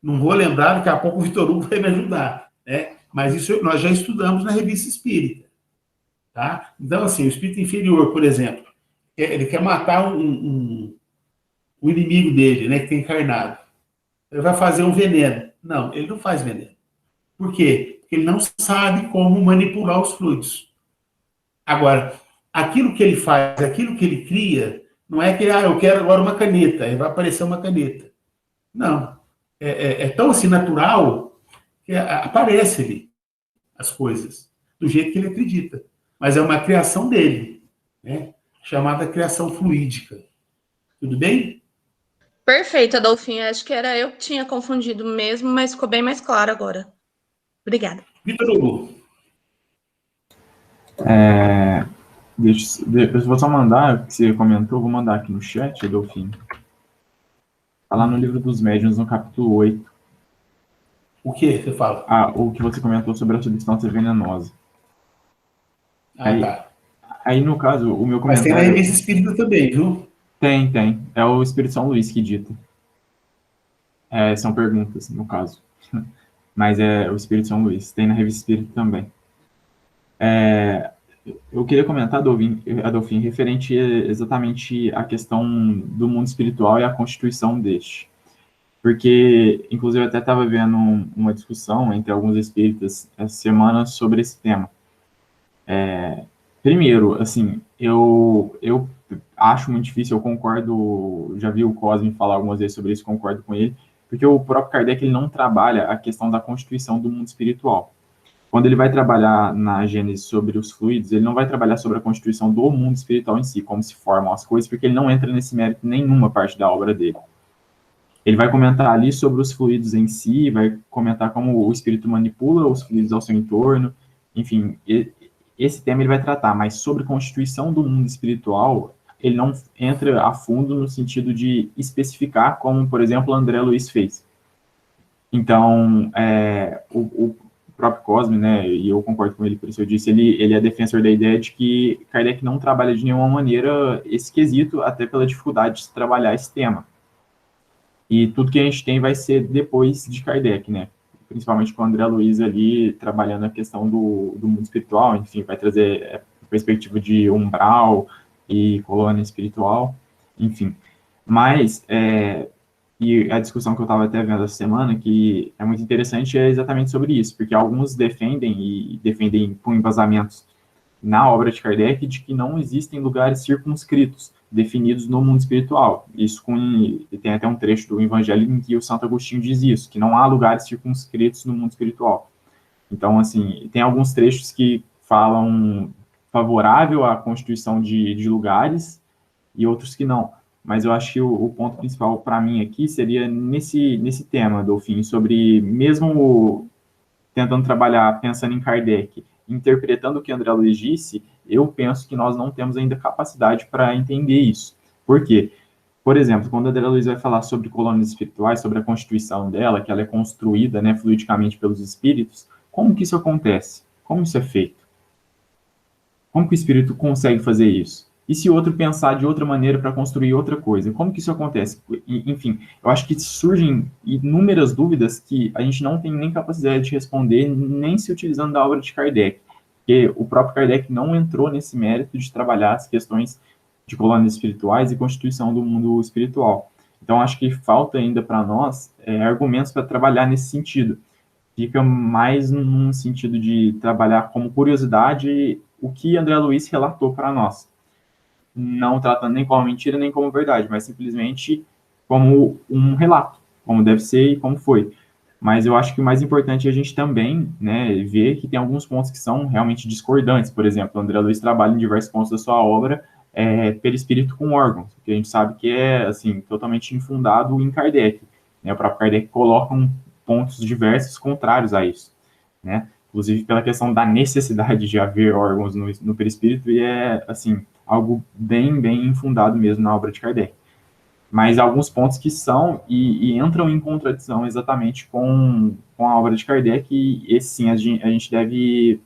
Não vou lembrar, daqui a pouco o Vitor Hugo vai me ajudar. Né? Mas isso nós já estudamos na Revista Espírita. Tá? Então, assim, o espírito inferior, por exemplo, ele quer matar o inimigo dele, né, que tem encarnado. Ele vai fazer um veneno. Não, ele não faz veneno. Por quê? Porque ele não sabe como manipular os fluidos. Agora, aquilo que ele faz, aquilo que ele cria, não é que, eu quero agora uma caneta, aí vai aparecer uma caneta. Não. É tão assim natural que aparece ali as coisas, do jeito que ele acredita. Mas é uma criação dele, né? Chamada criação fluídica. Tudo bem? Perfeito, Adolfinho. Acho que era eu que tinha confundido mesmo, mas ficou bem mais claro agora. Obrigada. Vitor Hugo. Eu vou só mandar, o que você comentou, vou mandar aqui no chat, Adolfinho. Está lá no Livro dos Médiuns, no capítulo 8. O que você fala? O que você comentou sobre a substância venenosa. Tá. Aí, no caso, o meu comentário... Mas tem na Revista Espírita também, viu? Tem. É o Espírito São Luís que dita. São perguntas, no caso. Mas é o Espírito São Luís. Tem na Revista Espírita também. Eu queria comentar, Adolfinho, referente exatamente à questão do mundo espiritual e à constituição deste. Porque, inclusive, eu até estava vendo uma discussão entre alguns espíritas essa semana sobre esse tema. Primeiro, assim, eu acho muito difícil, eu concordo, já vi o Cosme falar algumas vezes sobre isso, concordo com ele, porque o próprio Kardec ele não trabalha a questão da constituição do mundo espiritual. Quando ele vai trabalhar na Gênese sobre os fluidos, ele não vai trabalhar sobre a constituição do mundo espiritual em si, como se formam as coisas, porque ele não entra nesse mérito em nenhuma parte da obra dele. Ele vai comentar ali sobre os fluidos em si, vai comentar como o espírito manipula os fluidos ao seu entorno, enfim, esse tema ele vai tratar, mas sobre constituição do mundo espiritual, ele não entra a fundo no sentido de especificar, como, por exemplo, o André Luiz fez. Então, o próprio Cosme, né, e eu concordo com ele, por isso eu disse, ele é defensor da ideia de que Kardec não trabalha de nenhuma maneira esse quesito, até pela dificuldade de se trabalhar esse tema. E tudo que a gente tem vai ser depois de Kardec, né? Principalmente com o André Luiz ali, trabalhando a questão do mundo espiritual, enfim, vai trazer perspectiva de umbral e colônia espiritual, enfim. Mas, e a discussão que eu estava até vendo essa semana, que é muito interessante, é exatamente sobre isso, porque alguns defendem com embasamentos na obra de Kardec, de que não existem lugares circunscritos, definidos no mundo espiritual. Isso tem até um trecho do Evangelho em que o Santo Agostinho diz isso, que não há lugares circunscritos no mundo espiritual. Então, assim, tem alguns trechos que falam favorável à constituição de lugares e outros que não. Mas eu acho que o ponto principal para mim aqui seria nesse tema, Dolphin, sobre mesmo tentando trabalhar, pensando em Kardec, interpretando o que André Luiz disse, eu penso que nós não temos ainda capacidade para entender isso. Por quê? Por exemplo, quando André Luiz vai falar sobre colônias espirituais, sobre a constituição dela, que ela é construída, né, fluidicamente pelos espíritos, como que isso acontece? Como isso é feito? Como que o espírito consegue fazer isso? E se outro pensar de outra maneira para construir outra coisa? Como que isso acontece? Enfim, eu acho que surgem inúmeras dúvidas que a gente não tem nem capacidade de responder, nem se utilizando da obra de Kardec. Porque o próprio Kardec não entrou nesse mérito de trabalhar as questões de colônias espirituais e constituição do mundo espiritual. Então, acho que falta ainda para nós argumentos para trabalhar nesse sentido. Fica mais num sentido de trabalhar como curiosidade o que André Luiz relatou para nós. Não tratando nem como mentira, nem como verdade, mas simplesmente como um relato, como deve ser e como foi. Mas eu acho que o mais importante é a gente também, né, ver que tem alguns pontos que são realmente discordantes. Por exemplo, o André Luiz trabalha em diversos pontos da sua obra perispírito com órgãos, que a gente sabe que é assim, totalmente infundado em Kardec. Né? O próprio Kardec coloca pontos diversos contrários a isso, né? Inclusive pela questão da necessidade de haver órgãos no perispírito, e assim, algo bem, bem infundado mesmo na obra de Kardec. Mas alguns pontos que são e entram em contradição exatamente com a obra de Kardec, e esse sim a gente deve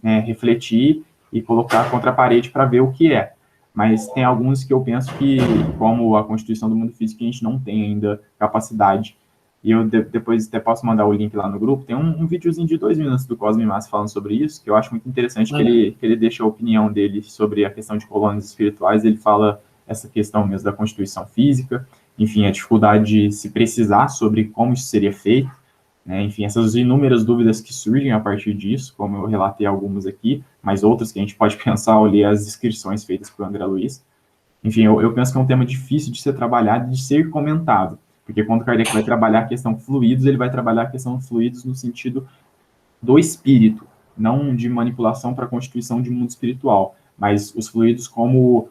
refletir e colocar contra a parede para ver o que é. Mas tem alguns que eu penso que, como a Constituição do Mundo Físico, a gente não tem ainda capacidade. E eu depois até posso mandar o link lá no grupo. Tem um videozinho de 2 minutos do Cosme Massa falando sobre isso, que eu acho muito interessante, que ele deixa a opinião dele sobre a questão de colônias espirituais. Ele fala essa questão mesmo da constituição física, enfim, a dificuldade de se precisar sobre como isso seria feito, né? Enfim, essas inúmeras dúvidas que surgem a partir disso, como eu relatei algumas aqui, mas outras que a gente pode pensar ao ler as descrições feitas por André Luiz. Enfim, eu penso que é um tema difícil de ser trabalhado e de ser comentado, porque quando Kardec vai trabalhar a questão fluidos, ele vai trabalhar a questão fluidos no sentido do espírito, não de manipulação para a constituição de mundo espiritual, mas os fluidos como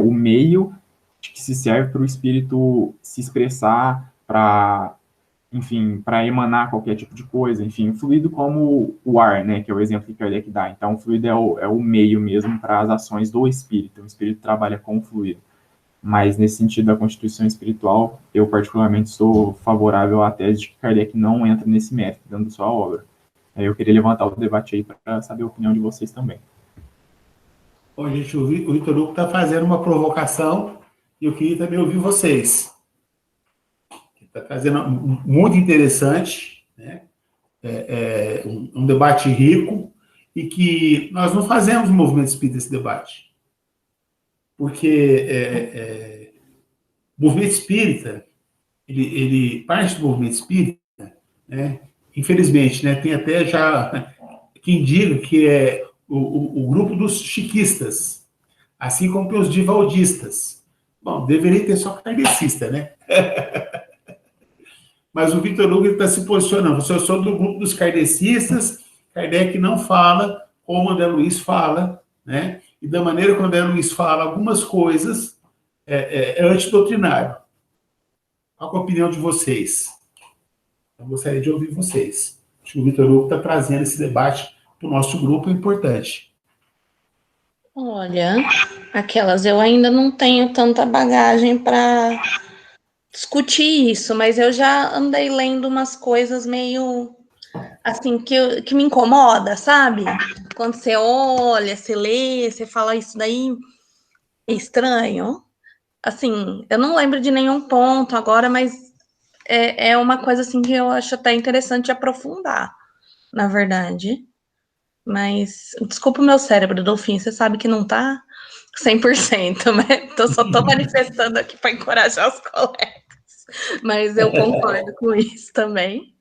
o meio que se serve para o espírito se expressar, para, enfim, para emanar qualquer tipo de coisa, enfim, o fluido como o ar, né, que é o exemplo que Kardec dá. Então, o fluido é o meio mesmo para as ações do espírito. O espírito trabalha com o fluido. Mas, nesse sentido da constituição espiritual, eu particularmente sou favorável à tese de que Kardec não entra nesse mérito dentro da sua obra. Eu queria levantar o debate aí para saber a opinião de vocês também. Bom, gente, o Vitor Hugo está fazendo uma provocação e eu queria também ouvir vocês. Está fazendo muito interessante, né? Um debate rico e que nós não fazemos no movimento espírita esse debate. Porque o movimento espírita, parte do movimento espírita, né, infelizmente, né, tem até já quem diga que é o grupo dos chiquistas, assim como tem os divaldistas. Bom, deveria ter só kardecista, né? Mas o Victor Hugo está se posicionando. Eu sou do grupo dos kardecistas, Kardec não fala como André Luiz fala, né? E da maneira como André Luiz fala algumas coisas, é antidoutrinário. Qual é a opinião de vocês? Eu gostaria de ouvir vocês. Acho que o Victor Hugo está trazendo esse debate para o nosso grupo, é importante. Olha, eu ainda não tenho tanta bagagem para discutir isso, mas eu já andei lendo umas coisas meio assim que me incomoda, sabe? Quando você olha, você lê, você fala isso daí é estranho. Assim, eu não lembro de nenhum ponto agora, mas é uma coisa assim que eu acho até interessante aprofundar, na verdade. Mas desculpa o meu cérebro, Dolphin, você sabe que não tá 100%, né? Então só tô manifestando aqui para encorajar os colegas. Mas eu concordo com isso também.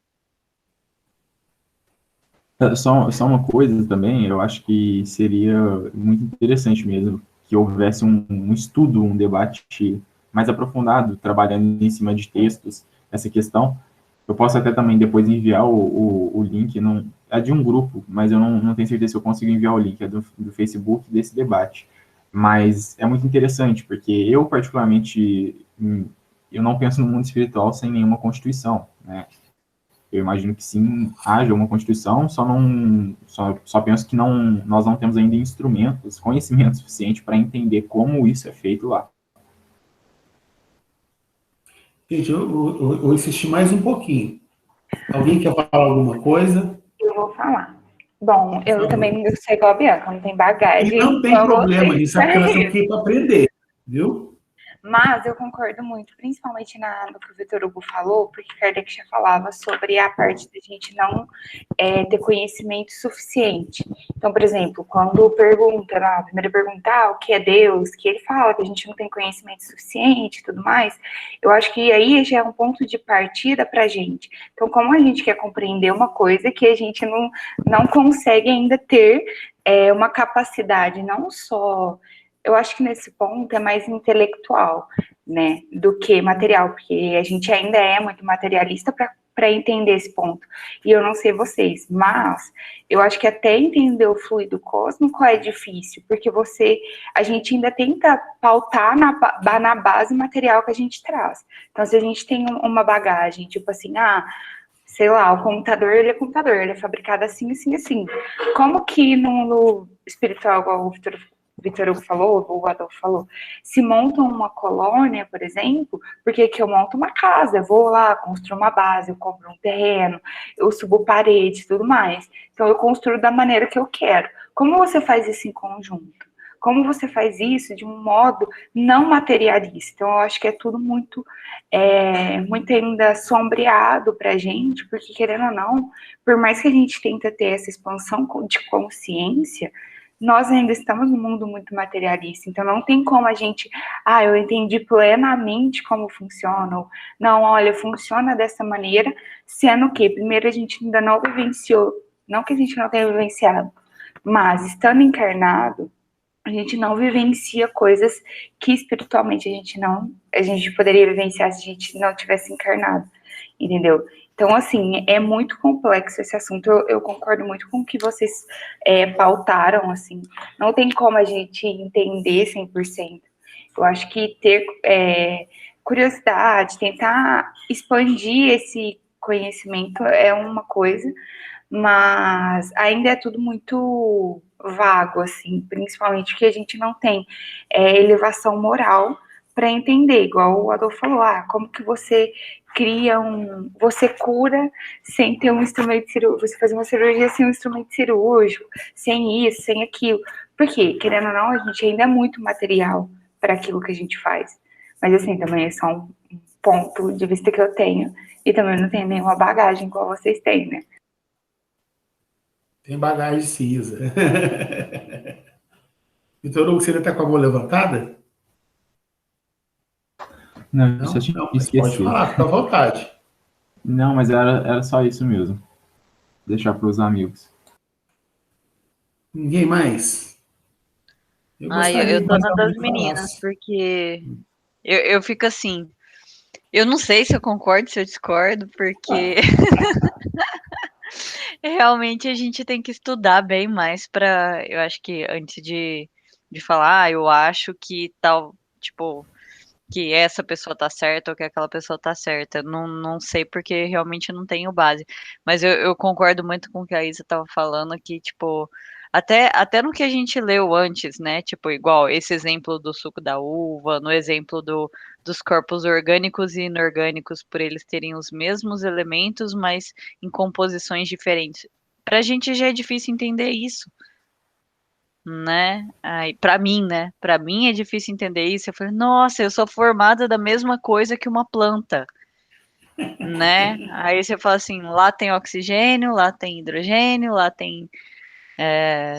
Só uma coisa também, eu acho que seria muito interessante mesmo que houvesse um estudo, um debate mais aprofundado, trabalhando em cima de textos, essa questão. Eu posso até também depois enviar o link, não, é de um grupo, mas eu não tenho certeza se eu consigo enviar o link, é do Facebook desse debate. Mas é muito interessante, porque eu, particularmente, eu não penso no mundo espiritual sem nenhuma constituição, né? Eu imagino que sim, haja uma constituição, só penso que nós não temos ainda instrumentos, conhecimento suficiente para entender como isso é feito lá. Gente, eu insisti mais um pouquinho. Alguém quer falar alguma coisa? Eu vou falar. Bom, eu também sou igual a Bianca, não tenho bagagem. E não tem problema, a gente sabe que elas estão aqui para aprender, viu? Mas eu concordo muito, principalmente no que o Vitor Hugo falou, porque Kardec já falava sobre a parte da gente não ter conhecimento suficiente. Então, por exemplo, quando pergunta, na primeira pergunta, o que é Deus, que ele fala que a gente não tem conhecimento suficiente e tudo mais, eu acho que aí já é um ponto de partida para a gente. Então, como a gente quer compreender uma coisa que a gente não consegue ainda ter uma capacidade, não só. Eu acho que nesse ponto é mais intelectual, né, do que material, porque a gente ainda é muito materialista para entender esse ponto. E eu não sei vocês, mas eu acho que até entender o fluido cósmico é difícil, porque a gente ainda tenta pautar na base material que a gente traz. Então, se a gente tem uma bagagem, tipo assim, sei lá, o computador, ele é fabricado assim, assim, assim. Como que no espiritual, igual o Vitor Hugo falou, o Adolfo falou, se montam uma colônia, por exemplo, porque que eu monto uma casa, eu vou lá, construo uma base, eu compro um terreno, eu subo paredes e tudo mais. Então, eu construo da maneira que eu quero. Como você faz isso em conjunto? Como você faz isso de um modo não materialista? Então, eu acho que é tudo muito ainda sombreado para a gente, porque, querendo ou não, por mais que a gente tente ter essa expansão de consciência, nós ainda estamos num mundo muito materialista, então não tem como a gente, eu entendi plenamente como funciona, ou, não, olha, funciona dessa maneira, sendo que, primeiro, a gente ainda não vivenciou, não que a gente não tenha vivenciado, mas estando encarnado, a gente não vivencia coisas que espiritualmente a gente poderia vivenciar se a gente não tivesse encarnado, entendeu? Então, assim, é muito complexo esse assunto. Eu concordo muito com o que vocês pautaram, assim. Não tem como a gente entender 100%. Eu acho que ter curiosidade, tentar expandir esse conhecimento é uma coisa, mas ainda é tudo muito vago, assim, principalmente porque a gente não tem elevação moral para entender, igual o Adolfo falou, como que você você cura sem ter um instrumento cirúrgico, você faz uma cirurgia sem um instrumento cirúrgico, sem isso, sem aquilo, porque, querendo ou não, a gente ainda é muito material para aquilo que a gente faz, mas assim, também é só um ponto de vista que eu tenho, e também não tenho nenhuma bagagem igual vocês têm, né? Tem bagagem sim, Isa. Vitor Hugo, você ainda está com a mão levantada? Não, Não, isso eu tinha não, mas pode esquecido. falar, fica à vontade. Não, mas era só isso mesmo. Deixar para os amigos. Ninguém mais? Eu Ai, gostaria eu que tô mais na das alguém meninas, falasse. porque eu fico assim. Eu não sei se eu concordo, se eu discordo, porque realmente a gente tem que estudar bem mais para, eu acho que antes de falar, eu acho que tal, tipo, que essa pessoa tá certa ou que aquela pessoa tá certa. Não sei porque realmente eu não tenho base. Mas eu concordo muito com o que a Isa tava falando, que, tipo, até no que a gente leu antes, né? Tipo, igual esse exemplo do suco da uva, no exemplo dos corpos orgânicos e inorgânicos, por eles terem os mesmos elementos, mas em composições diferentes. Pra gente já é difícil entender isso, né? Aí, para mim, né? Para mim é difícil entender isso. Eu falei, nossa, eu sou formada da mesma coisa que uma planta, né? Aí você fala assim, lá tem oxigênio, lá tem hidrogênio, lá tem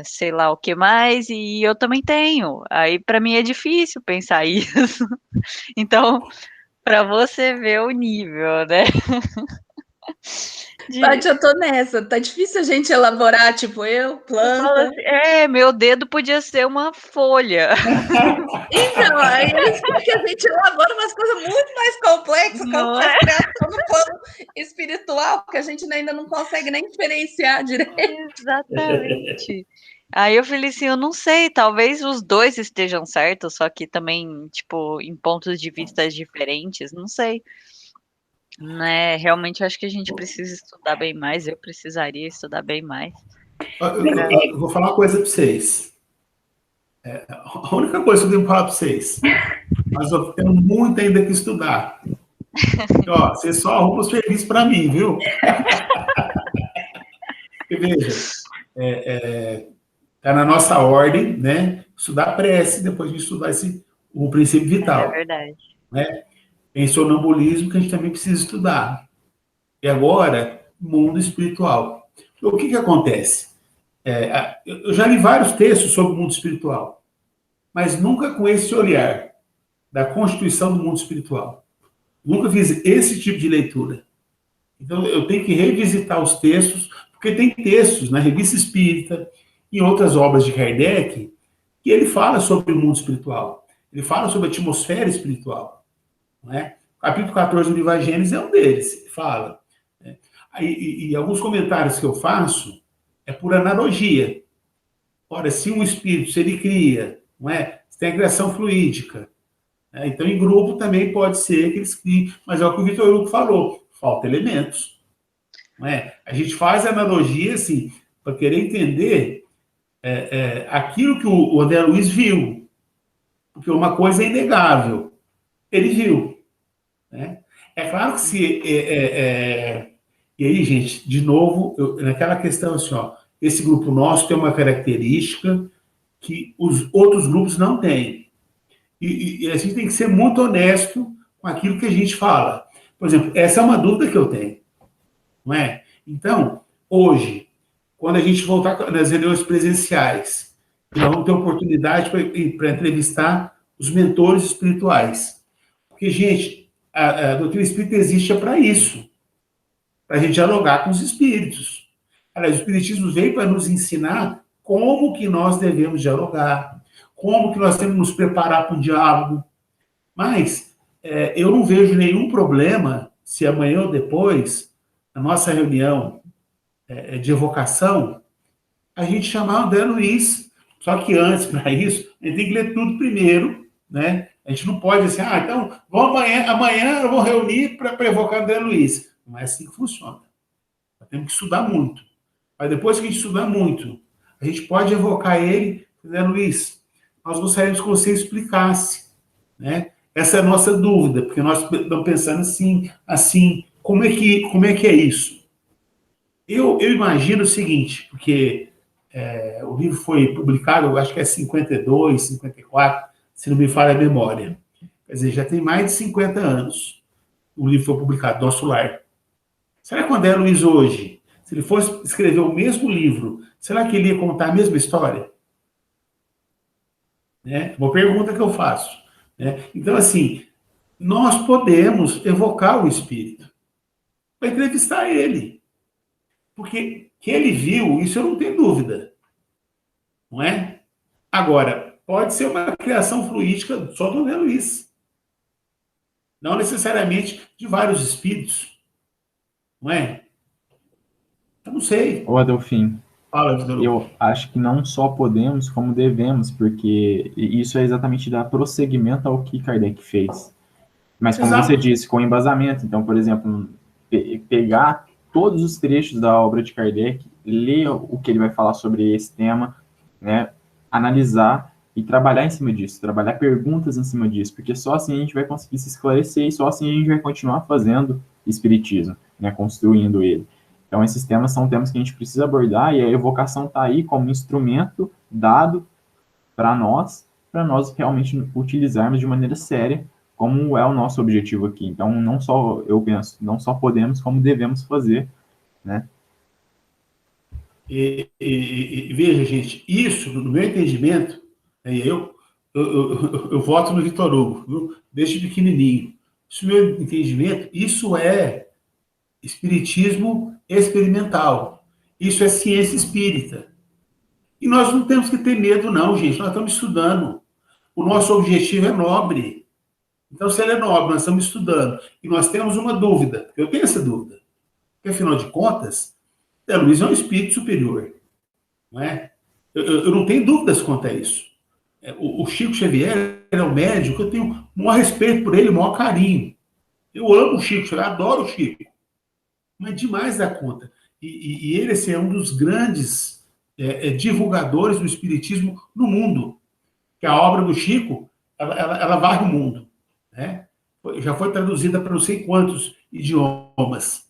sei lá o que mais, e eu também tenho. Aí para mim é difícil pensar isso. Então, para você ver o nível, né? De, Paty, eu tô nessa. Tá difícil a gente elaborar, tipo, eu, eu falo planta. assim, meu dedo podia ser uma folha. Então, aí eles que a gente elabora umas coisas muito mais complexas, como Não faz é? criação no plano espiritual, que a gente ainda não consegue nem diferenciar direito. Exatamente. Aí eu falei assim, eu não sei, talvez os dois estejam certos, só que também, tipo, em pontos de vista diferentes, não sei. Né? Realmente eu acho que a gente precisa estudar bem mais, eu precisaria estudar bem mais. Eu vou falar uma coisa para vocês. A única coisa que eu tenho para falar para vocês, mas eu tenho muito ainda que estudar. Ó, você só arruma o serviço para mim, viu? Porque, veja, está na nossa ordem, né? Estudar prece, depois de estudar o princípio É vital. verdade. Né? Tem sonambulismo que a gente também precisa estudar. E agora, mundo espiritual. O que acontece? Eu já li vários textos sobre o mundo espiritual, mas nunca com esse olhar da constituição do mundo espiritual. Nunca fiz esse tipo de leitura. Então, eu tenho que revisitar os textos, porque tem textos na Revista Espírita e outras obras de Kardec que ele fala sobre o mundo espiritual. Ele fala sobre a atmosfera espiritual. Não é? O capítulo 14 do livro A Gênesis é um deles. Ele fala. Né? E alguns comentários que eu faço é por analogia. Ora, se um espírito, se ele cria, não é? Se tem a criação fluídica. Né? Então, em grupo também pode ser que eles criem, mas é o que o Vitor Hugo falou, falta elementos. Não é? A gente faz analogia, assim, para querer entender aquilo que o André Luiz viu. Porque uma coisa é inegável. Ele viu. Né? É claro que se... E aí, gente, de novo, naquela questão assim, ó, esse grupo nosso tem uma característica que os outros grupos não têm. E a gente tem que ser muito honesto com aquilo que a gente fala. Por exemplo, essa é uma dúvida que eu tenho. Não é? Então, hoje, quando a gente voltar nas reuniões presenciais, nós vamos ter oportunidade para entrevistar os mentores espirituais. Porque, gente, a doutrina espírita existe para isso, para a gente dialogar com os espíritos. Aliás, o espiritismo veio para nos ensinar como que nós devemos dialogar, como que nós temos que nos preparar para um diálogo. Mas eu não vejo nenhum problema se amanhã ou depois, na nossa reunião de evocação, a gente chamar o André Luiz. Só que antes, para isso, a gente tem que ler tudo primeiro, né? A gente não pode dizer, então, vamos amanhã eu vou reunir para evocar o André Luiz. Não é assim que funciona. Nós temos que estudar muito. Mas depois que a gente estudar muito, a gente pode evocar ele, André Luiz, nós gostaríamos que você explicasse, né? Essa é a nossa dúvida, porque nós estamos pensando assim, como é que é isso? Eu imagino o seguinte, porque o livro foi publicado, eu acho que é 52, 54, se não me falha a memória. Quer dizer, já tem mais de 50 anos o livro foi publicado, Nosso Lar. Será que o André Luiz hoje, se ele fosse escrever o mesmo livro, será que ele ia contar a mesma história? Né? Uma pergunta que eu faço. Né? Então, assim, nós podemos evocar o espírito para entrevistar ele. Porque que ele viu, isso eu não tenho dúvida. Não é? Agora, pode ser uma criação fluídica só do André Luiz. Não necessariamente de vários espíritos. Não é? Eu não sei. Ô, Adolfim, Fala, Vitor. eu acho que não só podemos, como devemos, porque isso é exatamente dar prosseguimento ao que Kardec fez. Mas, como Exato. você disse, com embasamento. Então, por exemplo, pegar todos os trechos da obra de Kardec, ler o que ele vai falar sobre esse tema, né, analisar e trabalhar em cima disso, trabalhar perguntas em cima disso, porque só assim a gente vai conseguir se esclarecer e só assim a gente vai continuar fazendo espiritismo, né, construindo ele. Então, esses temas são temas que a gente precisa abordar e a evocação está aí como instrumento dado para nós realmente utilizarmos de maneira séria, como é o nosso objetivo aqui. Então, não só, eu penso, não só podemos, como devemos fazer, né? E veja, gente, isso, no meu entendimento, né, eu voto no Vitor Hugo, viu? Desde pequenininho. Isso, no meu entendimento, isso é espiritismo experimental. Isso é ciência espírita. E nós não temos que ter medo, não, gente. Nós estamos estudando. O nosso objetivo é nobre. Então, se ele é nobre, nós estamos estudando. E nós temos uma dúvida. Eu tenho essa dúvida. Porque, afinal de contas, André Luiz é um espírito superior. Não é? Eu não tenho dúvidas quanto a isso. O Chico Xavier é um médico que eu tenho o maior respeito por ele, o maior carinho. Eu amo o Chico Xavier, adoro o Chico. Mas demais da conta. E ele assim, é um dos grandes divulgadores do espiritismo no mundo. Que a obra do Chico, ela varre o mundo. Né? Já foi traduzida para não sei quantos idiomas.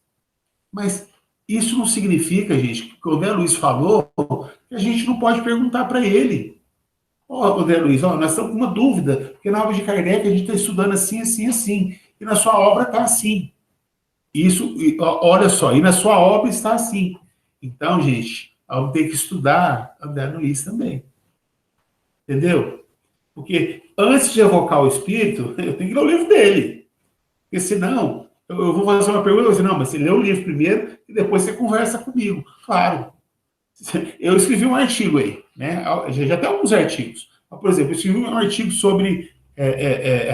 Mas isso não significa, gente, que o André Luiz falou, que a gente não pode perguntar para ele. André Luiz, nós estamos com uma dúvida, porque na obra de Kardec a gente está estudando assim, assim, assim. E na sua obra está assim. Isso, olha só, e na sua obra está assim. Então, gente, vamos ter que estudar André Luiz também. Entendeu? Porque antes de evocar o espírito, eu tenho que ler o livro dele. Porque senão, eu vou fazer uma pergunta, você não, mas você lê o livro primeiro e depois você conversa comigo. Claro. Eu escrevi um artigo aí, né? Já tem alguns artigos. Por exemplo, eu escrevi um artigo sobre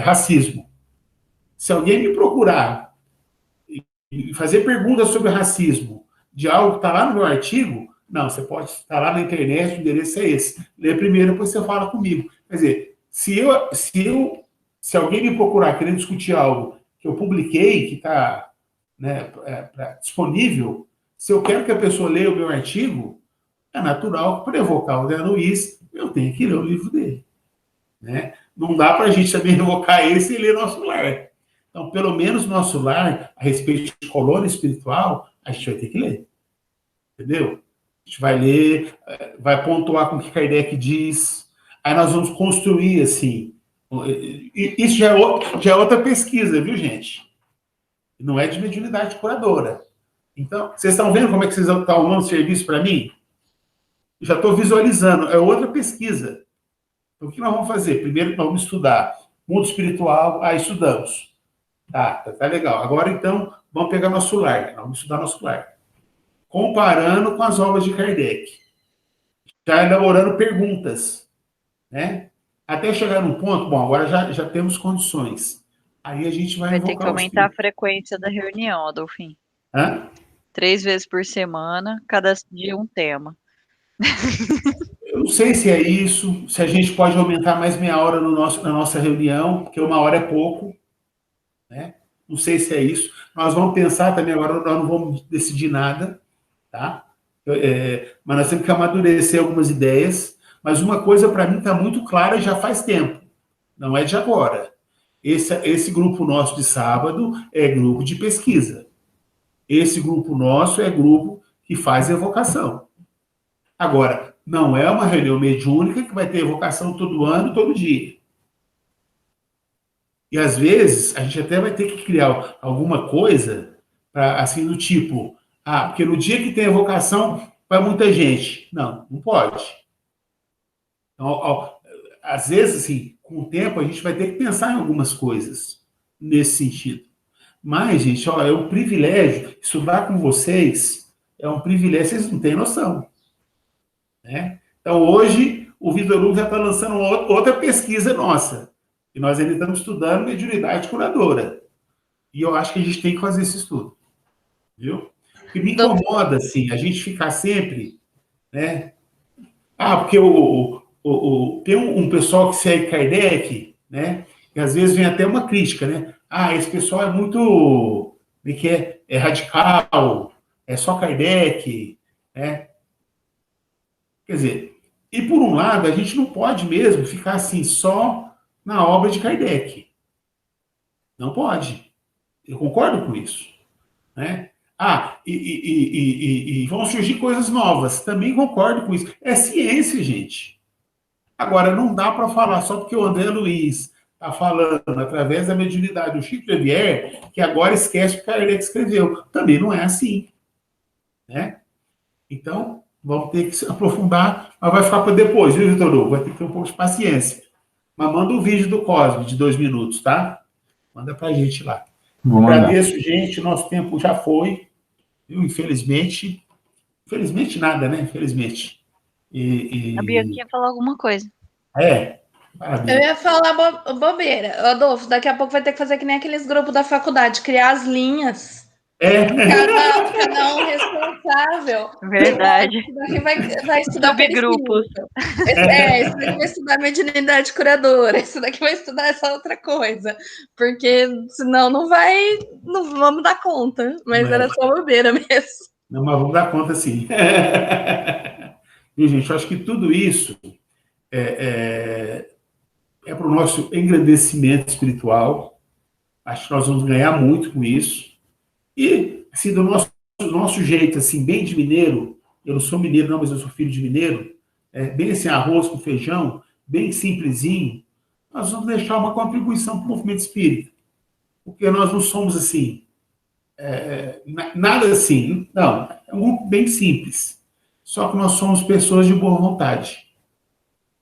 racismo. Se alguém me procurar e fazer perguntas sobre racismo de algo que está lá no meu artigo, não, você pode estar lá na internet, o endereço é esse. Lê primeiro, depois você fala comigo. Quer dizer, se alguém me procurar querendo discutir algo que eu publiquei, que está disponível, se eu quero que a pessoa leia o meu artigo, é natural que para evocar o André Luiz, eu tenho que ler o livro dele. Né? Não dá para a gente também evocar esse e ler Nosso Lar. Então, pelo menos Nosso Lar, a respeito de colônia espiritual, a gente vai ter que ler. Entendeu? A gente vai ler, vai pontuar com o que Kardec diz, aí nós vamos construir, assim. Isso já é outra pesquisa, viu, gente? Não é de mediunidade curadora. Então, vocês estão vendo como é que vocês estão arrumando serviço para mim? Já estou visualizando, é outra pesquisa. Então, o que nós vamos fazer? Primeiro, nós vamos estudar mundo espiritual, estudamos. Tá legal. Agora, então, vamos pegar Nosso Lar. Nós vamos estudar Nosso Lar. Comparando com as obras de Kardec. Já elaborando perguntas. Né? Até chegar num ponto, bom, agora já temos condições. Aí a gente vai ter que aumentar a frequência da reunião, Adolfim. 3 vezes por semana, cada dia um tema. Eu não sei se é isso, se a gente pode aumentar mais meia hora na nossa reunião, porque 1 hora é pouco. Né? Não sei se é isso. Nós vamos pensar também, agora nós não vamos decidir nada, tá? Mas nós temos que amadurecer algumas ideias. Mas uma coisa para mim está muito clara já faz tempo, não é de agora. Esse grupo nosso de sábado é grupo de pesquisa. Esse grupo nosso é grupo que faz evocação. Agora, não é uma reunião mediúnica que vai ter evocação todo ano, todo dia. E, às vezes, a gente até vai ter que criar alguma coisa, assim, do tipo, porque no dia que tem evocação, vai muita gente. Não pode. Então, às vezes, assim, com o tempo, a gente vai ter que pensar em algumas coisas. nesse sentido. Mas, gente, ó, é um privilégio estudar com vocês, é um privilégio, vocês não têm noção, né? Então, hoje, o Vitor Hugo já está lançando outra pesquisa nossa, e nós ainda estamos estudando mediunidade curadora. E eu acho que a gente tem que fazer esse estudo, viu? O que me incomoda, assim, a gente ficar sempre, né? Ah, porque tem um pessoal que segue Kardec, né? E às vezes vem até uma crítica, né? Ah, esse pessoal é muito, como é que é radical, é só Kardec, né? Quer dizer, e por um lado, a gente não pode mesmo ficar assim só na obra de Kardec. Não pode. Eu concordo com isso, né? Ah, e vão surgir coisas novas. Também concordo com isso. É ciência, gente. Agora, não dá para falar só porque o André Luiz está falando através da mediunidade do Chico Xavier que agora esquece o que Kardec escreveu. Também não é assim, né? Então, vamos ter que se aprofundar, mas vai ficar para depois, viu, Vitor Hugo? Vai ter que ter um pouco de paciência. Mas manda o vídeo do Cosme, de 2 minutos, tá? Manda para a gente lá. Vou mandar. Agradeço, gente. Nosso tempo já foi, viu? Infelizmente. Infelizmente nada, né? Infelizmente. A Bianca ia falar alguma coisa. É. Eu Maravilha. ia falar bobeira. Adolfo, daqui a pouco vai ter que fazer que nem aqueles grupos da faculdade, criar as linhas. É. Cada um responsável. Verdade. Esse daqui vai estudar Subgrupos. esse daqui vai estudar mediunidade curadora. Esse daqui vai estudar essa outra coisa. Porque senão não vamos dar conta. Mas Não. era só bobeira mesmo. Não, mas vamos dar conta, sim. Viu, gente? Eu acho que tudo isso é para o nosso engrandecimento espiritual. Acho que nós vamos ganhar muito com isso. E, assim, do nosso jeito, assim, bem de mineiro, eu não sou mineiro, não, mas eu sou filho de mineiro, bem assim, arroz com feijão, bem simplesinho, nós vamos deixar uma contribuição para o movimento espírita. Porque nós não somos, assim, nada assim, não, é um grupo bem simples. Só que nós somos pessoas de boa vontade.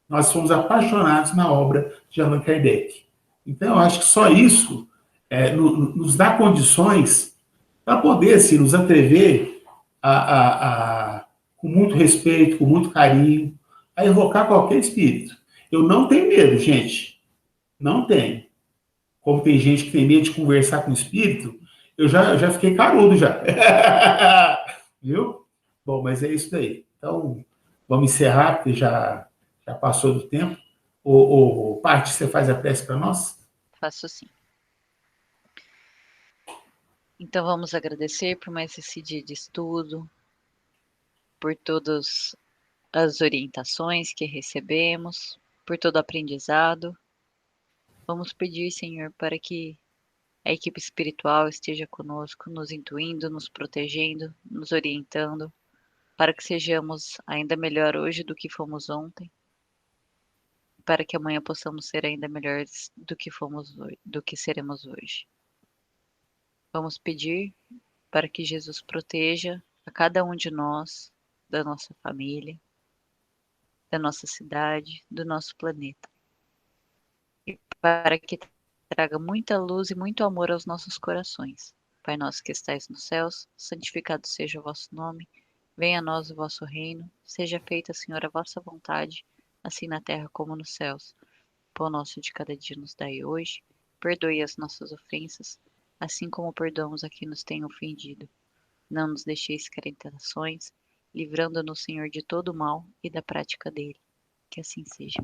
Nós somos apaixonados na obra de Allan Kardec. Então, eu acho que só isso nos dá condições para poder assim, nos atrever com muito respeito, com muito carinho, a evocar qualquer espírito. Eu não tenho medo, gente. Não tenho. Como tem gente que tem medo de conversar com o espírito, eu já fiquei carudo já. Viu? Bom, mas é isso daí. Então, vamos encerrar, porque já passou do tempo. Paty, você faz a prece para nós? Faço sim. Então vamos agradecer por mais esse dia de estudo, por todas as orientações que recebemos, por todo o aprendizado. Vamos pedir, Senhor, para que a equipe espiritual esteja conosco, nos intuindo, nos protegendo, nos orientando, para que sejamos ainda melhor hoje do que fomos ontem, para que amanhã possamos ser ainda melhores do que fomos hoje, do que seremos hoje. Vamos pedir para que Jesus proteja a cada um de nós, da nossa família, da nossa cidade, do nosso planeta. E para que traga muita luz e muito amor aos nossos corações. Pai nosso que estais nos céus, santificado seja o vosso nome. Venha a nós o vosso reino. Seja feita, Senhor, a vossa vontade, assim na terra como nos céus. Pão nosso de cada dia nos dai hoje. Perdoe as nossas ofensas, assim como perdoamos a quem nos tem ofendido. Não nos deixeis cair em tentações, livrando-nos, Senhor, de todo o mal e da prática dele. Que assim seja.